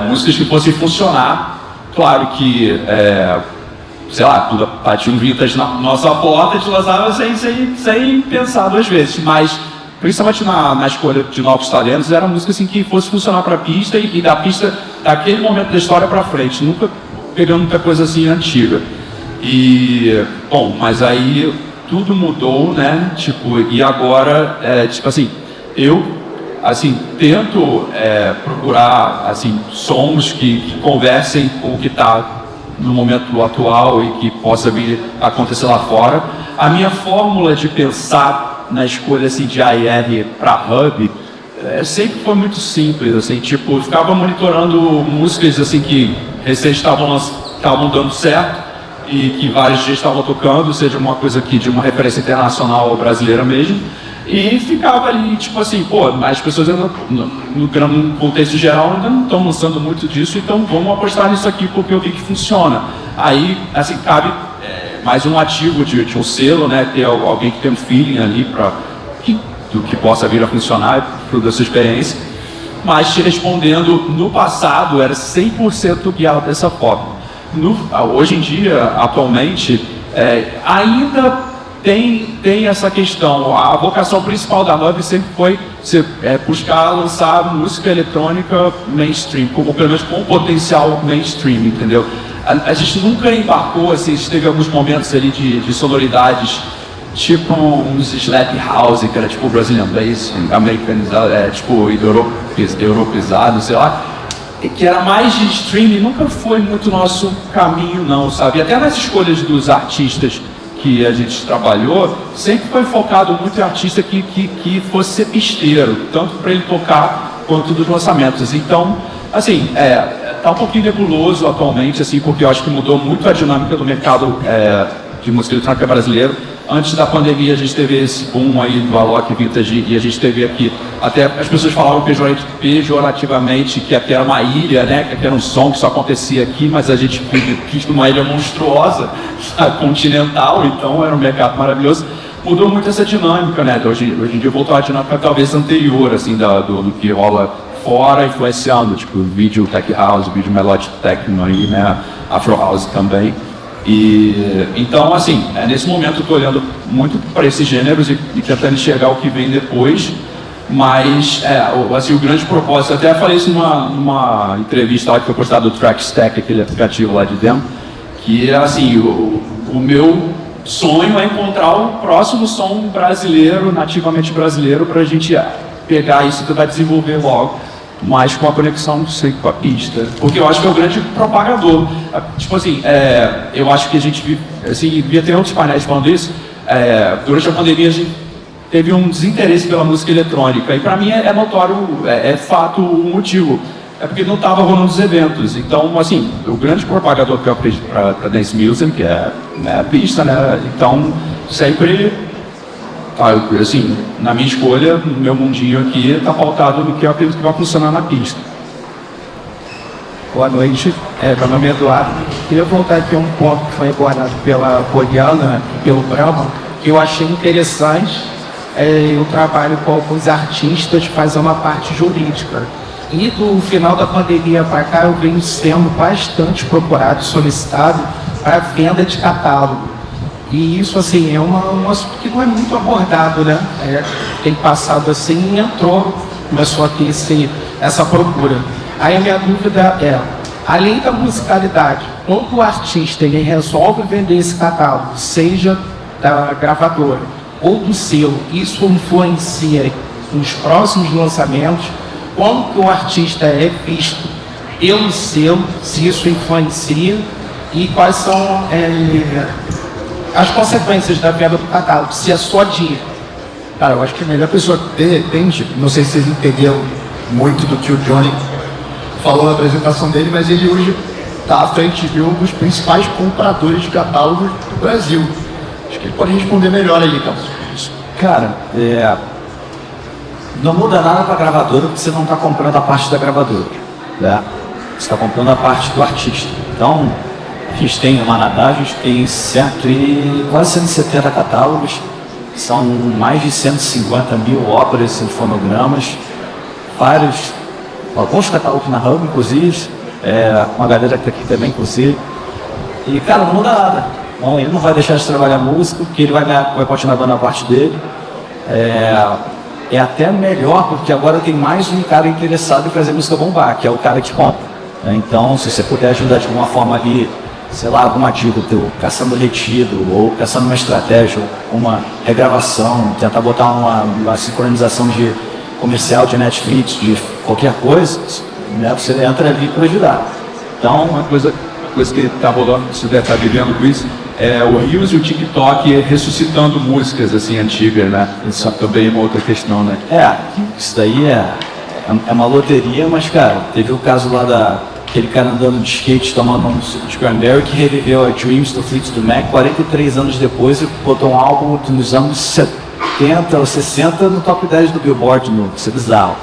músicas que fossem funcionar. Claro que sei lá, tudo batia um vintage na nossa porta, a gente lançava sem pensar duas vezes, mas principalmente na escolha de novos talentos, era música assim que fosse funcionar para a pista e da pista daquele momento da história para frente, nunca pegando muita coisa assim antiga. E, bom, mas aí tudo mudou, né? Tipo, e agora, tipo assim, eu tento procurar assim, sons que conversem com o que está no momento atual e que possa vir a acontecer lá fora. A minha fórmula de pensar na escolha assim, de AR para Hub sempre foi muito simples, assim, tipo, eu ficava monitorando músicas assim que recém estavam dando certo e que vários dias estavam tocando, seja uma coisa aqui de uma referência internacional ou brasileira mesmo, e ficava ali, tipo assim, as pessoas ainda, no contexto geral ainda não estão lançando muito disso, então vamos apostar nisso aqui porque eu vi que funciona. Aí, assim, cabe mais um ativo de um selo, né, ter alguém que tem um feeling ali do que possa vir a funcionar, fruto da sua experiência. Mas te respondendo, no passado era 100% guiado dessa forma. hoje em dia, atualmente, ainda tem essa questão. A vocação principal da Hub sempre foi buscar lançar música eletrônica mainstream, ou pelo menos com potencial mainstream, entendeu? A gente nunca embarcou, assim, a gente teve alguns momentos ali de sonoridades, tipo uns slap house, que era tipo Brazilian bass, americanizado, tipo europeizado, sei lá, que era mais de streaming, nunca foi muito nosso caminho não, sabe? Até nas escolhas dos artistas que a gente trabalhou, sempre foi focado muito em artista que fosse ser pisteiro, tanto para ele tocar quanto dos lançamentos. Então, assim, tá um pouquinho nebuloso atualmente, assim, porque eu acho que mudou muito a dinâmica do mercado de música eletrônica brasileiro. Antes da pandemia, a gente teve esse boom aí do Alok Vintage, e a gente teve aqui, até as pessoas falavam pejorativamente que aqui era uma ilha, né, que aqui era um som que só acontecia aqui, mas a gente quis uma ilha monstruosa, continental, então era um mercado maravilhoso. Mudou muito essa dinâmica, né, hoje em dia voltou a dinâmica talvez anterior, assim, do que rola fora, influenciando, tipo, vídeo tech house, vídeo melodic techno aí, né, afro house também. E então, assim, nesse momento eu estou olhando muito para esses gêneros e tentando enxergar o que vem depois, mas assim, o grande propósito, até falei isso numa entrevista lá que foi postada do Trackstack, aquele aplicativo lá de dentro, que assim, o meu sonho é encontrar o próximo som brasileiro, nativamente brasileiro, para a gente pegar isso e tentar desenvolver logo, mas com a conexão, não sei, com a pista. Porque eu acho que é o grande propagador. Tipo assim, eu acho que a gente, assim, devia ter outros painéis falando isso, durante a pandemia a gente teve um desinteresse pela música eletrônica, e para mim é notório, é fato o motivo. É porque não estava rolando os eventos. Então, assim, o grande propagador que eu acredito para Dance Music, que é a pista, né? Então, sempre, assim, na minha escolha, no meu mundinho aqui, está pautado no que eu acredito que vai funcionar na pista. Boa noite, meu nome é Eduardo. Queria voltar aqui a um ponto que foi abordado pela Poliana e pelo Brahma, que eu achei interessante. Eu trabalho com alguns artistas fazendo uma parte jurídica. E do final da pandemia para cá eu venho sendo bastante procurado, solicitado para venda de catálogo. E isso, assim, é um assunto que não é muito abordado, né? Tem passado assim e começou a ter essa procura. Aí a minha dúvida é, além da musicalidade, quando o artista ele resolve vender esse catálogo, seja da gravadora ou do selo, isso influencia nos próximos lançamentos? Como que o artista é visto pelo selo, se isso influencia, e quais são as consequências da venda do catálogo, se é só dinheiro? Cara, eu acho que a melhor pessoa que entende, não sei se vocês entenderam muito do que o Johnny falou na apresentação dele, mas ele hoje está à frente de um dos principais compradores de catálogos do Brasil. Acho que ele pode responder melhor aí, Carlos. Cara, não muda nada para a gravadora porque você não está comprando a parte da gravadora, né? Você está comprando a parte do artista. Então, a gente tem uma Manadá, a gente tem quase 170 catálogos, são mais de 150 mil óperas e fonogramas, alguns catálogos na Hub, inclusive, uma galera que está aqui também, inclusive. E, cara, não muda nada. Bom, ele não vai deixar de trabalhar música, porque ele vai continuar dando a parte dele. É até melhor, porque agora tem mais um cara interessado em fazer música bombar, que é o cara que compra. Então, se você puder ajudar de alguma forma ali, sei lá, alguma dica, caçando retido, ou caçando uma estratégia, uma regravação, tentar botar uma sincronização de comercial de Netflix, de qualquer coisa, né, você entra ali para ajudar. Então, uma coisa que está rolando, você deve estar vivendo com isso, é o Reels e o TikTok ressuscitando músicas assim antigas, né? Isso também é uma outra questão, né? Isso daí é uma loteria, mas, cara, teve o caso lá aquele cara andando de skate tomando um suco de cranberry que reviveu a Dreams do Fleetwood Mac 43 anos depois e botou um álbum nos anos 70 ou 60 no top 10 do Billboard, isso é bizarro.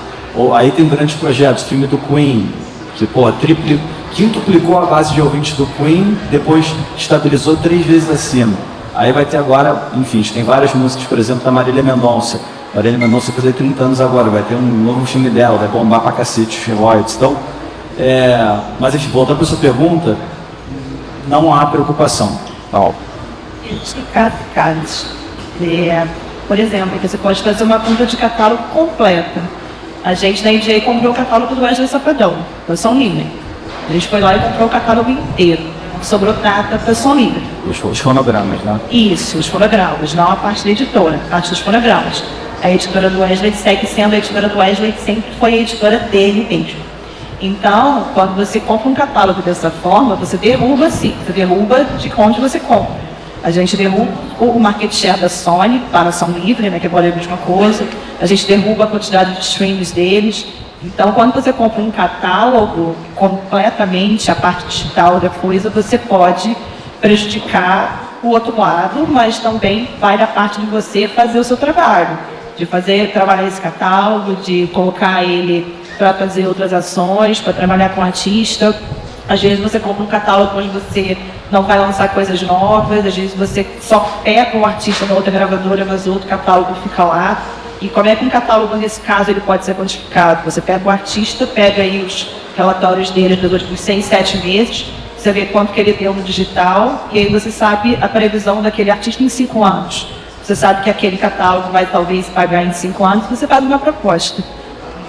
Aí tem grandes projetos, filme do Queen, que, quintuplicou a base de ouvintes do Queen, depois estabilizou 3 vezes acima. Aí vai ter agora, enfim, tem várias músicas, por exemplo, da Marília Mendonça. Marília Mendonça vai fazer 30 anos agora, vai ter um novo filme dela, vai bombar pra cacete, royalties. Então, mas enfim, voltando para a sua pergunta, não há preocupação. Tal. Carlos. Por exemplo, você pode fazer uma conta de catálogo completa. A gente na EJ comprou o catálogo do Wesley Safadão, da Som Livre. A gente foi lá e comprou o catálogo inteiro. Sobrou nada para Som Livre. Os fonogramas, né? Isso, os fonogramas, não a parte da editora, a parte dos fonogramas. A editora do Wesley segue sendo a editora do Wesley, que sempre foi a editora dele mesmo. Então, quando você compra um catálogo dessa forma, você derruba sim, você derruba de onde você compra. A gente derruba o market share da Sony para a Som Livre, né, que agora é a mesma coisa. A gente derruba a quantidade de streams deles. Então, quando você compra um catálogo completamente, a parte digital da coisa, você pode prejudicar o outro lado, mas também vai da parte de você fazer o seu trabalho, de trabalhar esse catálogo, de colocar ele para fazer outras ações, para trabalhar com o artista. Às vezes você compra um catálogo onde você não vai lançar coisas novas, às vezes você só pega o artista da outra gravadora, mas o outro catálogo fica lá. E como é que um catálogo, nesse caso, ele pode ser quantificado? Você pega o artista, pega aí os relatórios dele dos últimos 6, 7 meses, você vê quanto que ele deu no digital, e aí você sabe a previsão daquele artista em 5 anos. Você sabe que aquele catálogo vai talvez pagar em 5 anos, você faz uma proposta.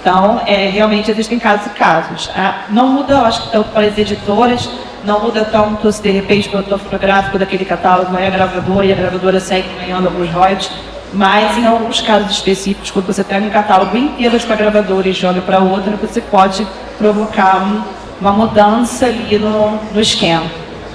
Então, realmente existem casos e casos. Não muda, eu acho que tanto para as editoras, não muda tanto se de repente o produtor fotográfico daquele catálogo não é a gravadora e a gravadora segue ganhando alguns royalties, mas em alguns casos específicos, quando você pega um catálogo inteiro de uma gravadora e joga para outra, você pode provocar uma mudança ali no esquema.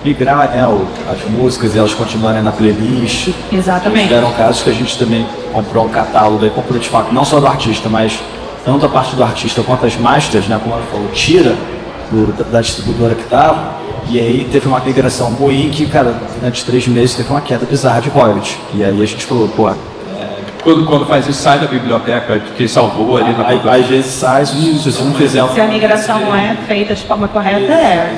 Migrar, né, as músicas e elas continuarem na playlist. Exatamente. Tiveram casos que a gente também comprou um catálogo, aí comprou de fato, não só do artista, mas tanto a parte do artista quanto as masters, né, como ela falou, tira da distribuidora que estava, e aí teve uma migração ruim que, cara, durante 3 meses teve uma queda bizarra de royalties. E aí a gente falou, pô... Quando faz isso, sai da biblioteca que salvou ali na às vezes sai, se você não fizer... Se a migração não é feita de forma correta,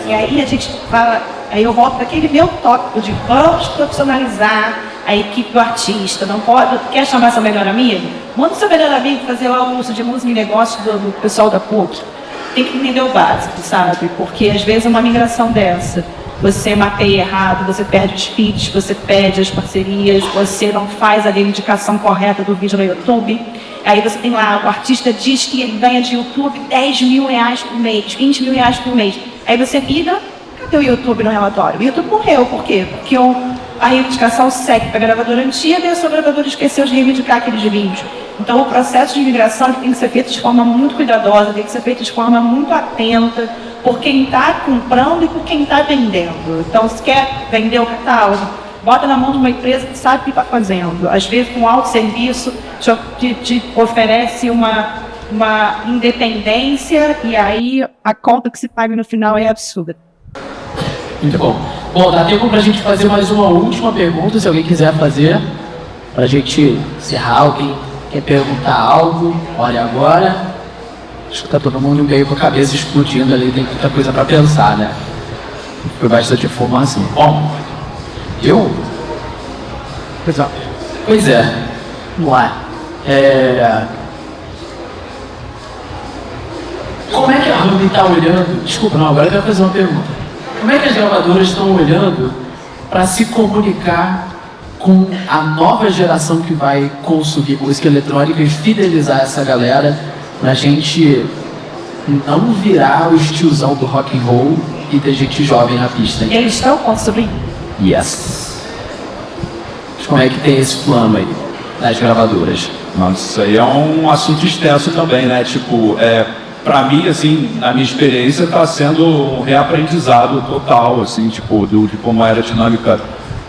E aí a gente fala... Aí eu volto para aquele meu tópico de vamos profissionalizar a equipe do artista. Não pode... Quer chamar seu melhor amigo? Manda seu melhor amigo fazer lá o curso de música e negócio do pessoal da PUC. Tem que entender o básico, sabe? Porque às vezes uma migração dessa, você mapeia errado, você perde os feeds, você perde as parcerias, você não faz a indicação correta do vídeo no YouTube. Aí você tem lá, o artista diz que ele ganha de YouTube 10 mil reais por mês, 20 mil reais por mês. Aí você liga, cadê o YouTube no relatório? O YouTube morreu, por quê? Porque a reivindicação segue para a gravadora antiga e a sua gravadora esqueceu de reivindicar aqueles vídeos. Então o processo de migração tem que ser feito de forma muito cuidadosa, tem que ser feito de forma muito atenta, por quem está comprando e por quem está vendendo. Então, se quer vender o catálogo, bota na mão de uma empresa que sabe o que está fazendo. Às vezes, com alto serviço, te oferece uma independência e aí a conta que se paga no final é absurda. Muito bom. Bom, dá tempo para a gente fazer mais uma última pergunta, se alguém quiser fazer, para a gente encerrar. Alguém quer perguntar algo? Olha agora. Acho que tá todo mundo meio com a cabeça explodindo ali, tem muita coisa para pensar, né? Foi bastante informação. Bom, Pois é. Vamos lá. Como é que a Ruby está olhando? Desculpa, não, agora eu quero fazer uma pergunta. Como é que as gravadoras estão olhando para se comunicar com a nova geração que vai consumir música eletrônica e fidelizar essa galera pra gente não virar o tiozão do rock and roll e ter gente jovem na pista? E eles estão consumindo? Yes. Como é que tem esse plano aí das gravadoras? Nossa, isso aí é um assunto extenso também, né? Tipo, pra mim, assim, a minha experiência tá sendo um reaprendizado total, assim, tipo, de como era a dinâmica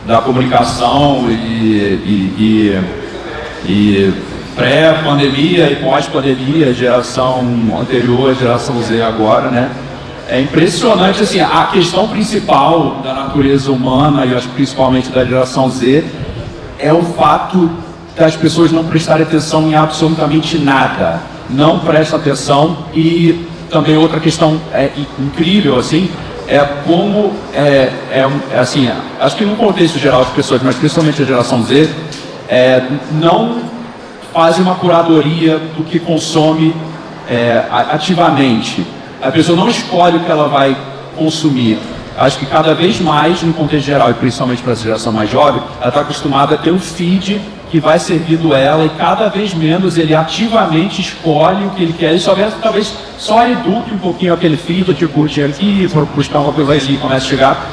da comunicação e pré-pandemia e pós-pandemia, geração anterior, geração Z agora, né? É impressionante, assim, a questão principal da natureza humana, e eu acho que principalmente da geração Z, é o fato das pessoas não prestarem atenção em absolutamente nada. Não prestam atenção. E também outra questão incrível, assim, é como, assim, acho que no contexto geral as pessoas, mas principalmente a geração Z, não fazem uma curadoria do que consome ativamente. A pessoa não escolhe o que ela vai consumir. Acho que cada vez mais, no contexto geral, e principalmente para essa geração mais jovem, ela está acostumada a ter um feed que vai servindo ela, e cada vez menos ele ativamente escolhe o que ele quer. Ele talvez só eduque um pouquinho aquele feed, tipo, curte aqui, for buscar uma coisa e começa a chegar.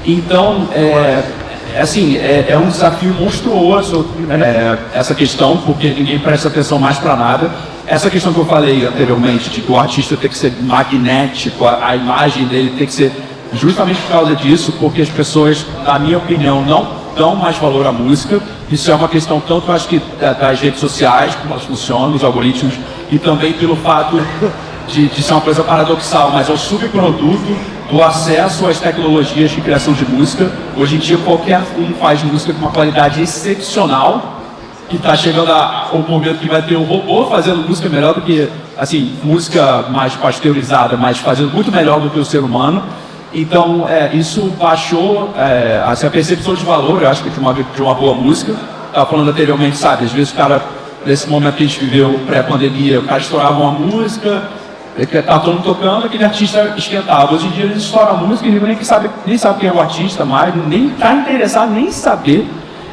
Então, é um desafio monstruoso essa questão, porque ninguém presta atenção mais para nada. Essa questão que eu falei anteriormente, de que o artista tem que ser magnético, a imagem dele tem que ser justamente por causa disso, porque as pessoas, na minha opinião, não dão mais valor à música. Isso é uma questão tanto, eu acho que, das redes sociais, como elas funcionam, os algoritmos, e também pelo fato de ser uma coisa paradoxal, mas é o subproduto do acesso às tecnologias de criação de música. Hoje em dia, qualquer um faz música com uma qualidade excepcional, que está chegando ao momento que vai ter um robô fazendo música melhor do que, assim, música mais pasteurizada, mas fazendo muito melhor do que o ser humano. Então, isso baixou assim, a percepção de valor, eu acho que de uma boa música. Estava falando anteriormente, sabe, às vezes o cara, nesse momento que a gente viveu pré-pandemia, o cara estourava uma música, estava todo mundo tocando, aquele artista esquentava. Hoje em dia eles estouram a música e nem sabe quem é o artista mais, nem está interessado, nem saber.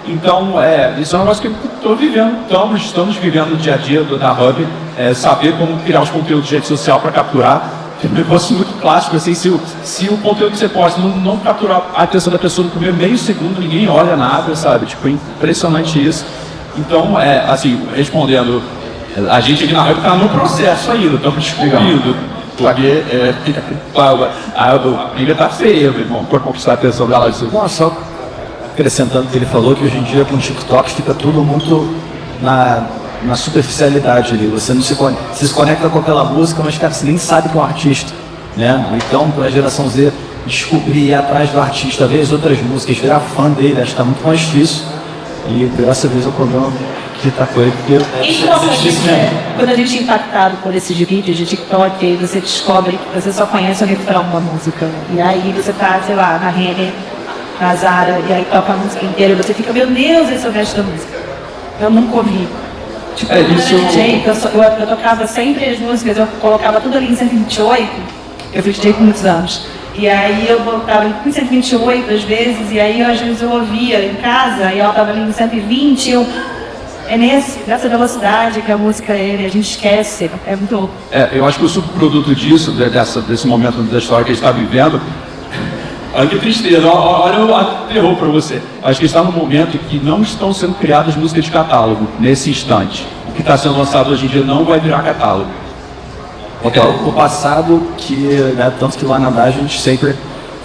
Então, isso é um negócio que eu estou vivendo, estamos vivendo no dia a dia da Hub, saber como criar os conteúdos de rede social para capturar. É um negócio muito clássico, assim, se o conteúdo que você posta não capturar a atenção da pessoa no primeiro meio segundo, ninguém olha nada, sabe? Tipo, é impressionante isso. Então, assim, respondendo, a gente aqui na Hub está no processo ainda, estamos descobrindo. Porque a briga está feia, meu irmão, para conquistar a atenção dela. Só acrescentando o que ele falou, que hoje em dia com o TikTok fica tudo muito na superficialidade ali. Você não se conecta com aquela música, mas, cara, você nem sabe que é um artista, né? Então, para a geração Z, descobrir, ir atrás do artista, ver as outras músicas, virar fã dele, acho que está muito mais difícil. E graças a Deus é o problema que está com ele, porque é difícil mesmo. Quando a gente é impactado por esses vídeos de TikTok, aí você descobre que você só conhece o refrão da música. E aí você tá, sei lá, na Renner, na Zara, e aí toca a música inteira, e você fica, meu Deus, esse é o resto da música. Eu nunca ouvi. Tipo, quando eu era DJ, eu tocava sempre as músicas, eu colocava tudo ali em 128, eu fui DJ por muitos anos. E aí eu botava em 128 às vezes, e aí às vezes eu ouvia em casa, e ela estava ali em 120, nessa velocidade que a música a gente esquece, é muito louco. Eu acho que o subproduto disso, desse momento da história que a gente está vivendo, olha que tristeza, olha o terror para você. Acho que está no momento em que não estão sendo criadas músicas de catálogo, nesse instante. O que está sendo lançado hoje em dia não vai virar catálogo. O passado, tanto que lá na DAG a gente sempre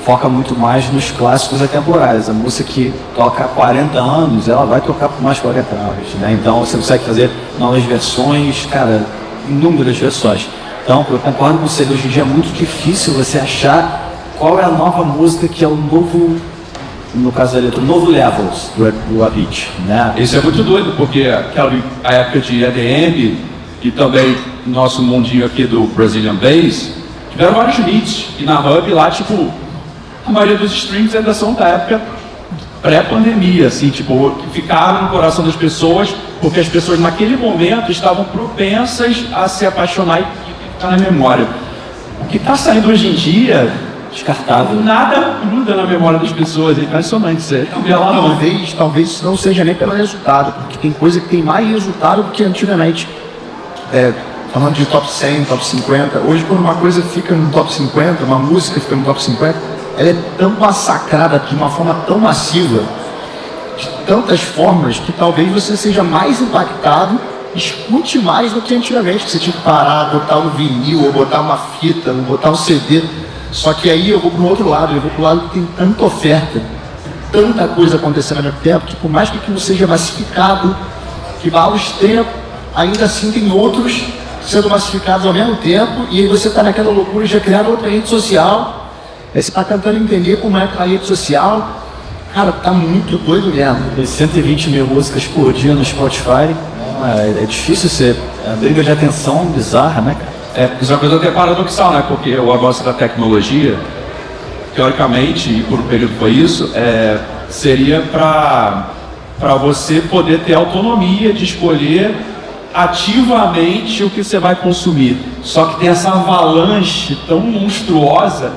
foca muito mais nos clássicos atemporais. A música que toca há 40 anos, ela vai tocar por mais 40 anos, né? Então você consegue fazer novas versões, cara, inúmeras versões. Então, eu concordo com você, hoje em dia é muito difícil você achar qual é a nova música que é o novo, no caso da letra, o novo Levels do Avicii, né? Isso é muito doido, porque a época de EDM e também nosso mundinho aqui do Brazilian Bass, tiveram vários hits, e na Hub lá, tipo, a maioria dos streams ainda são da época pré-pandemia, assim, tipo, que ficaram no coração das pessoas, porque as pessoas naquele momento estavam propensas a se apaixonar e ficar na memória. O que está saindo hoje em dia, descartável. Nada gruda na memória das pessoas, é impressionante isso aí. Talvez isso não seja nem pelo resultado, porque tem coisa que tem mais resultado do que antigamente. Falando de top 100, top 50, hoje quando uma coisa fica no top 50, uma música fica no top 50, ela é tão massacrada de uma forma tão massiva, de tantas formas, que talvez você seja mais impactado, escute mais do que antigamente, que você tinha que parar, botar um vinil, ou botar uma fita, ou botar um CD. Só que aí eu vou pro outro lado, que tem tanta oferta, tanta coisa acontecendo ao mesmo tempo, que por mais que aquilo seja massificado, que vários tempos, ainda assim tem outros sendo massificados ao mesmo tempo, e aí você está naquela loucura de criar outra rede social, aí você está tentando entender como é aquela rede social, cara, tá muito doido mesmo. Tem 120 mil músicas por dia no Spotify, é difícil ser, a briga de atenção bizarra, né, cara? Isso é uma coisa até paradoxal, né? Porque o avanço da tecnologia, teoricamente, e por um período foi isso, seria para você poder ter autonomia de escolher ativamente o que você vai consumir. Só que tem essa avalanche tão monstruosa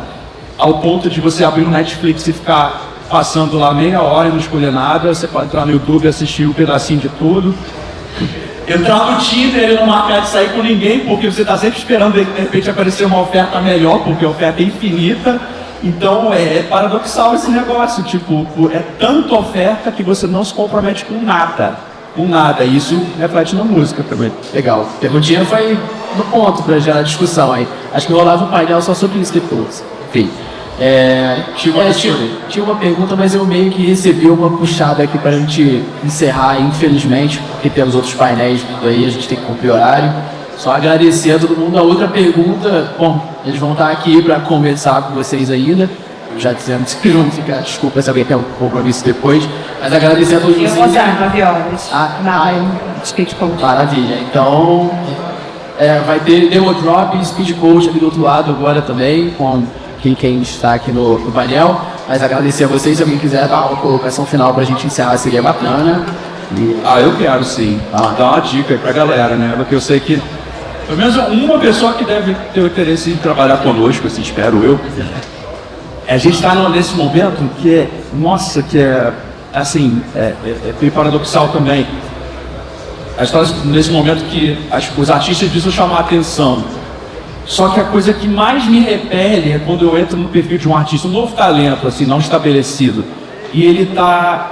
ao ponto de você abrir o Netflix e ficar passando lá meia hora e não escolher nada. Você pode entrar no YouTube e assistir um pedacinho de tudo. Entrar no Tinder e não marcar de sair com ninguém, porque você está sempre esperando de repente aparecer uma oferta melhor, porque a oferta é infinita. Então é paradoxal esse negócio, tipo, é tanta oferta que você não se compromete com nada. Com nada, e isso reflete na música também. Legal. Perguntinha foi no ponto para gerar discussão aí. Acho que eu rolava um painel só sobre isso depois. Enfim. Tinha uma pergunta, mas eu meio que recebi uma puxada aqui pra gente encerrar, infelizmente, porque temos outros painéis vindo aí, a gente tem que cumprir horário. Só agradecer a todo mundo. A outra pergunta, bom, eles vão estar aqui para conversar com vocês ainda. Já dizendo que não fica, desculpa se alguém tem um compromisso depois, mas agradecer a todos vocês. Eu vou usar 9 horas. Maravilha. Então, vai ter Demo Drop e Speed Coach ali do outro lado agora também, com quem está aqui no painel. Mas agradecer a vocês, se alguém quiser dar uma colocação final para a gente encerrar, seria bacana. Eu quero sim. Dar uma dica aí pra galera, né? Porque eu sei que pelo menos uma pessoa que deve ter o interesse em trabalhar conosco, assim, espero eu. A gente está nesse momento que é bem paradoxal também. A gente está nesse momento que os artistas precisam chamar a atenção. Só que a coisa que mais me repele é quando eu entro no perfil de um artista, um novo talento, assim, não estabelecido. E ele tá...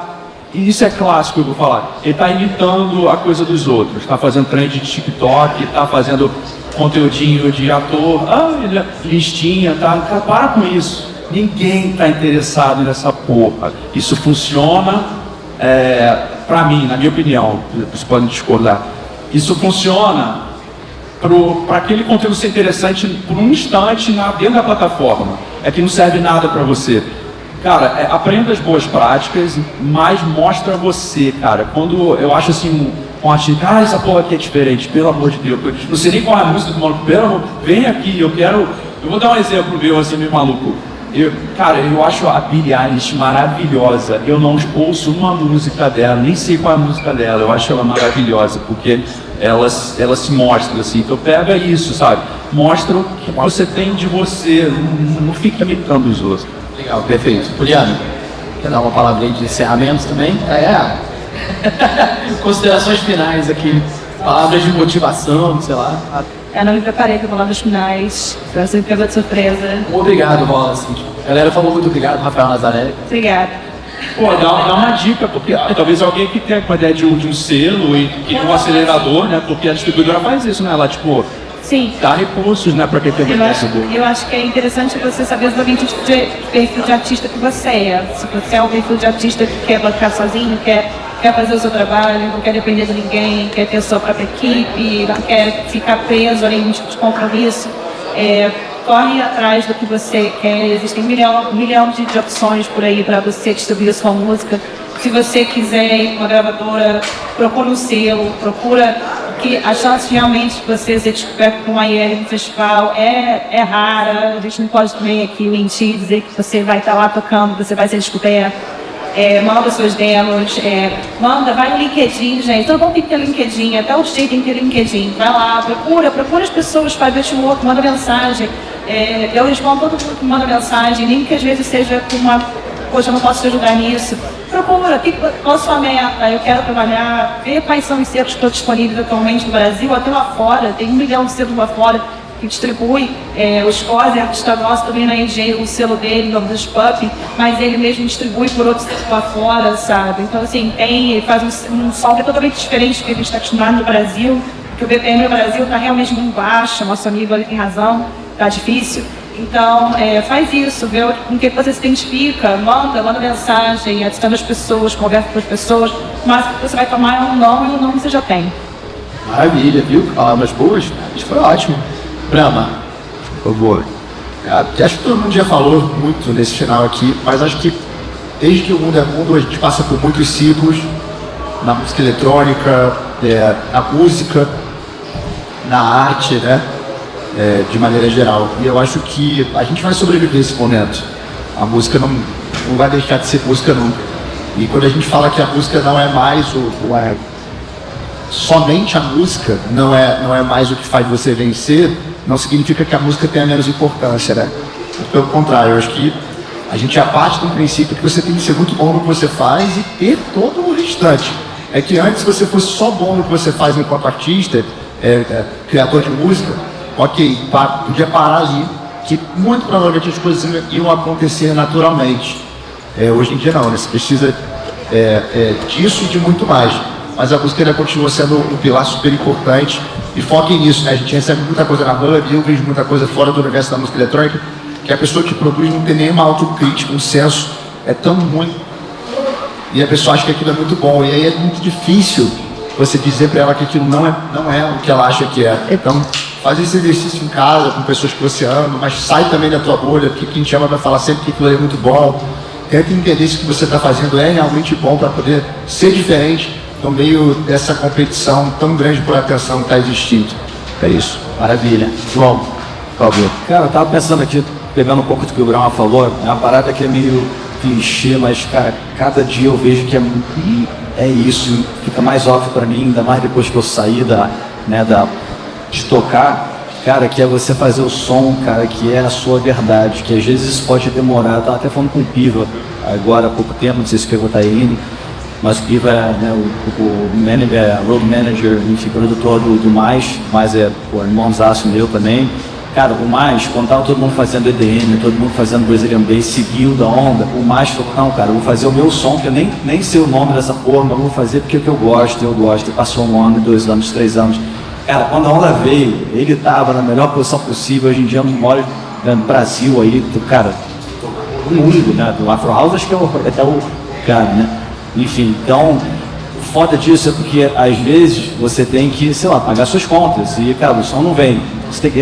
E isso é clássico, eu vou falar. Ele está imitando a coisa dos outros. Está fazendo trend de TikTok, está fazendo conteúdinho de ator, listinha, tá? Para com isso. Ninguém está interessado nessa porra. Isso funciona, para mim, na minha opinião, vocês podem discordar. Isso funciona para aquele conteúdo ser interessante por um instante dentro da plataforma. É que não serve nada para você. Cara, aprenda as boas práticas, mas mostra você, cara. Quando eu acho assim, um artista, essa porra aqui é diferente, pelo amor de Deus. Não sei nem qual é a música do maluco, pelo amor, vem aqui, eu vou dar um exemplo meu, assim, meio maluco. Eu acho a Billie Eilish maravilhosa. Eu não ouço uma música dela, nem sei qual é a música dela. Eu acho ela maravilhosa, porque ela se mostra, assim. Então pega isso, sabe? Mostra o que você tem de você, não fica imitando os outros. Legal, perfeito. Juliano, quer dar uma palavra de encerramento também? Considerações finais aqui, palavras de motivação, sei lá. Eu não me preparei para palavras finais, para ser pegou de surpresa. Obrigado, Wallace. A galera falou muito obrigado, Rafael Nazaré. Obrigada. Pô, dá uma dica, porque talvez alguém que tenha uma ideia de um selo e que um acelerador, né? Porque a distribuidora faz isso, né? Ela, tipo, sim, dá recursos, né, para quem tem uma ideia boa. Eu acho que é interessante você saber exatamente o tipo de perfil de artista que você é. Se você é um perfil de artista que quer bancar sozinho, quer fazer o seu trabalho, não quer depender de ninguém, quer ter a sua própria equipe, não quer ficar preso a nenhum tipo de compromisso, corre atrás do que você quer. Existem um milhão de opções por aí para você distribuir a sua música. Se você quiser ir com uma gravadora, procura um selo, procura, que a chance realmente de você ser descoberto com uma IR no festival é rara. A gente não pode também aqui mentir, dizer que você vai estar lá tocando, você vai ser descoberto. Manda seus demos, vai no LinkedIn, gente. Todo mundo tem que ter LinkedIn, até o DJ tem que ter LinkedIn. Vai lá, procura as pessoas, faz network, manda mensagem. Eu respondo todo mundo que manda mensagem, nem que às vezes seja com uma, poxa, eu não posso te ajudar nisso. Procura, qual a sua meta? Eu quero trabalhar, ver quais são os selos que estão disponíveis atualmente no Brasil, até lá fora, tem 1 milhão de selos lá fora que distribui. O Scorsese, artista nosso, também na EJ, o selo dele, o nome do Pup, mas ele mesmo distribui por outros selos lá fora, sabe? Então, assim, ele faz um som que é totalmente diferente do que a gente está acostumado no Brasil, porque o BPM no Brasil está realmente muito baixo, nosso amigo ali tem razão, está difícil. Então, faz isso, vê com que você se identifica, manda mensagem, adiciona as pessoas, conversa com as pessoas, mas o que você vai tomar é um não, e o não você já tem. Maravilha, viu? Palavras boas, isso foi ótimo. Brahma, por favor. Acho que todo mundo já falou muito nesse final aqui, mas acho que desde que o mundo é mundo, a gente passa por muitos ciclos na música eletrônica, na música, na arte, né? De maneira geral. E eu acho que a gente vai sobreviver esse momento. A música não vai deixar de ser música nunca. E quando a gente fala que a música não é mais somente a música, não é mais o que faz você vencer, não significa que a música tenha menos importância, né? Pelo contrário, eu acho que a gente já parte do princípio que você tem que ser muito bom no que você faz e ter todo o restante. É que antes, se você fosse só bom no que você faz enquanto artista, criador de música, ok, podia parar ali, que muito provavelmente as coisas iam acontecer naturalmente. Hoje em dia não, né? Você precisa disso e de muito mais. Mas a música continua sendo um pilar super importante e foquem nisso, né? A gente recebe muita coisa na Hub, eu vejo muita coisa fora do universo da música eletrônica, que a pessoa que produz não tem nenhuma autocrítica, um senso é tão ruim e a pessoa acha que aquilo é muito bom, e aí é muito difícil você dizer para ela que aquilo não é o que ela acha que é. Então, faz esse exercício em casa, com pessoas que você ama, mas sai também da tua bolha, porque quem te ama vai falar sempre que aquilo é muito bom. Tenta entender se o que você está fazendo é realmente bom para poder ser diferente no meio dessa competição tão grande por atenção que está existindo. É isso. Maravilha. João, por favor. Cara, eu tava pensando aqui, pegando um pouco do que o Brahma falou, é uma parada que é meio clichê, mas, cara, cada dia eu vejo que é isso, fica mais óbvio pra mim, ainda mais depois que eu saí de tocar, cara, que é você fazer o som, cara, que é a sua verdade, que às vezes isso pode demorar. Eu tava até falando com o Piva agora há pouco tempo, não sei se pegou, tá aí, mas o Piva é, né, o road manager, enfim, produtor do Mais é o irmãozaço meu também. Cara, o Mais, quando tava todo mundo fazendo EDM, todo mundo fazendo Brazilian Bass, seguiu da onda, o Mais falou, não, cara, eu vou fazer o meu som, que eu nem sei o nome dessa porra, mas eu vou fazer porque eu gosto, e passou 1 ano, 2 anos, 3 anos. Cara, quando a onda veio, ele tava na melhor posição possível. Hoje em dia, eu moro no Brasil aí, cara, o único, né, do Afro House, acho que é o cara, né? Enfim, então, o foda disso é porque, às vezes, você tem que, sei lá, pagar suas contas, e, cara, o som não vem.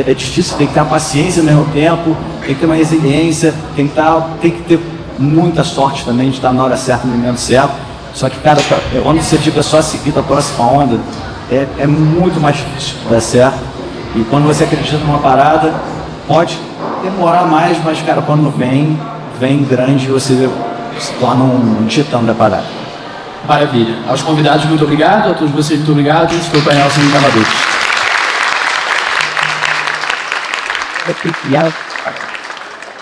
É difícil, tem que ter uma paciência ao mesmo tempo, tem que ter uma resiliência, tem que ter muita sorte também de estar na hora certa, no momento certo. Só que, cara, quando você diga só seguir a próxima onda, é muito mais difícil dar certo. E quando você acredita numa parada, pode demorar mais, mas, cara, quando vem grande, você se torna um titã da parada. Maravilha. Aos convidados, muito obrigado. A todos vocês, muito obrigado. Esse foi o painel Sem Cavadores. Yeah.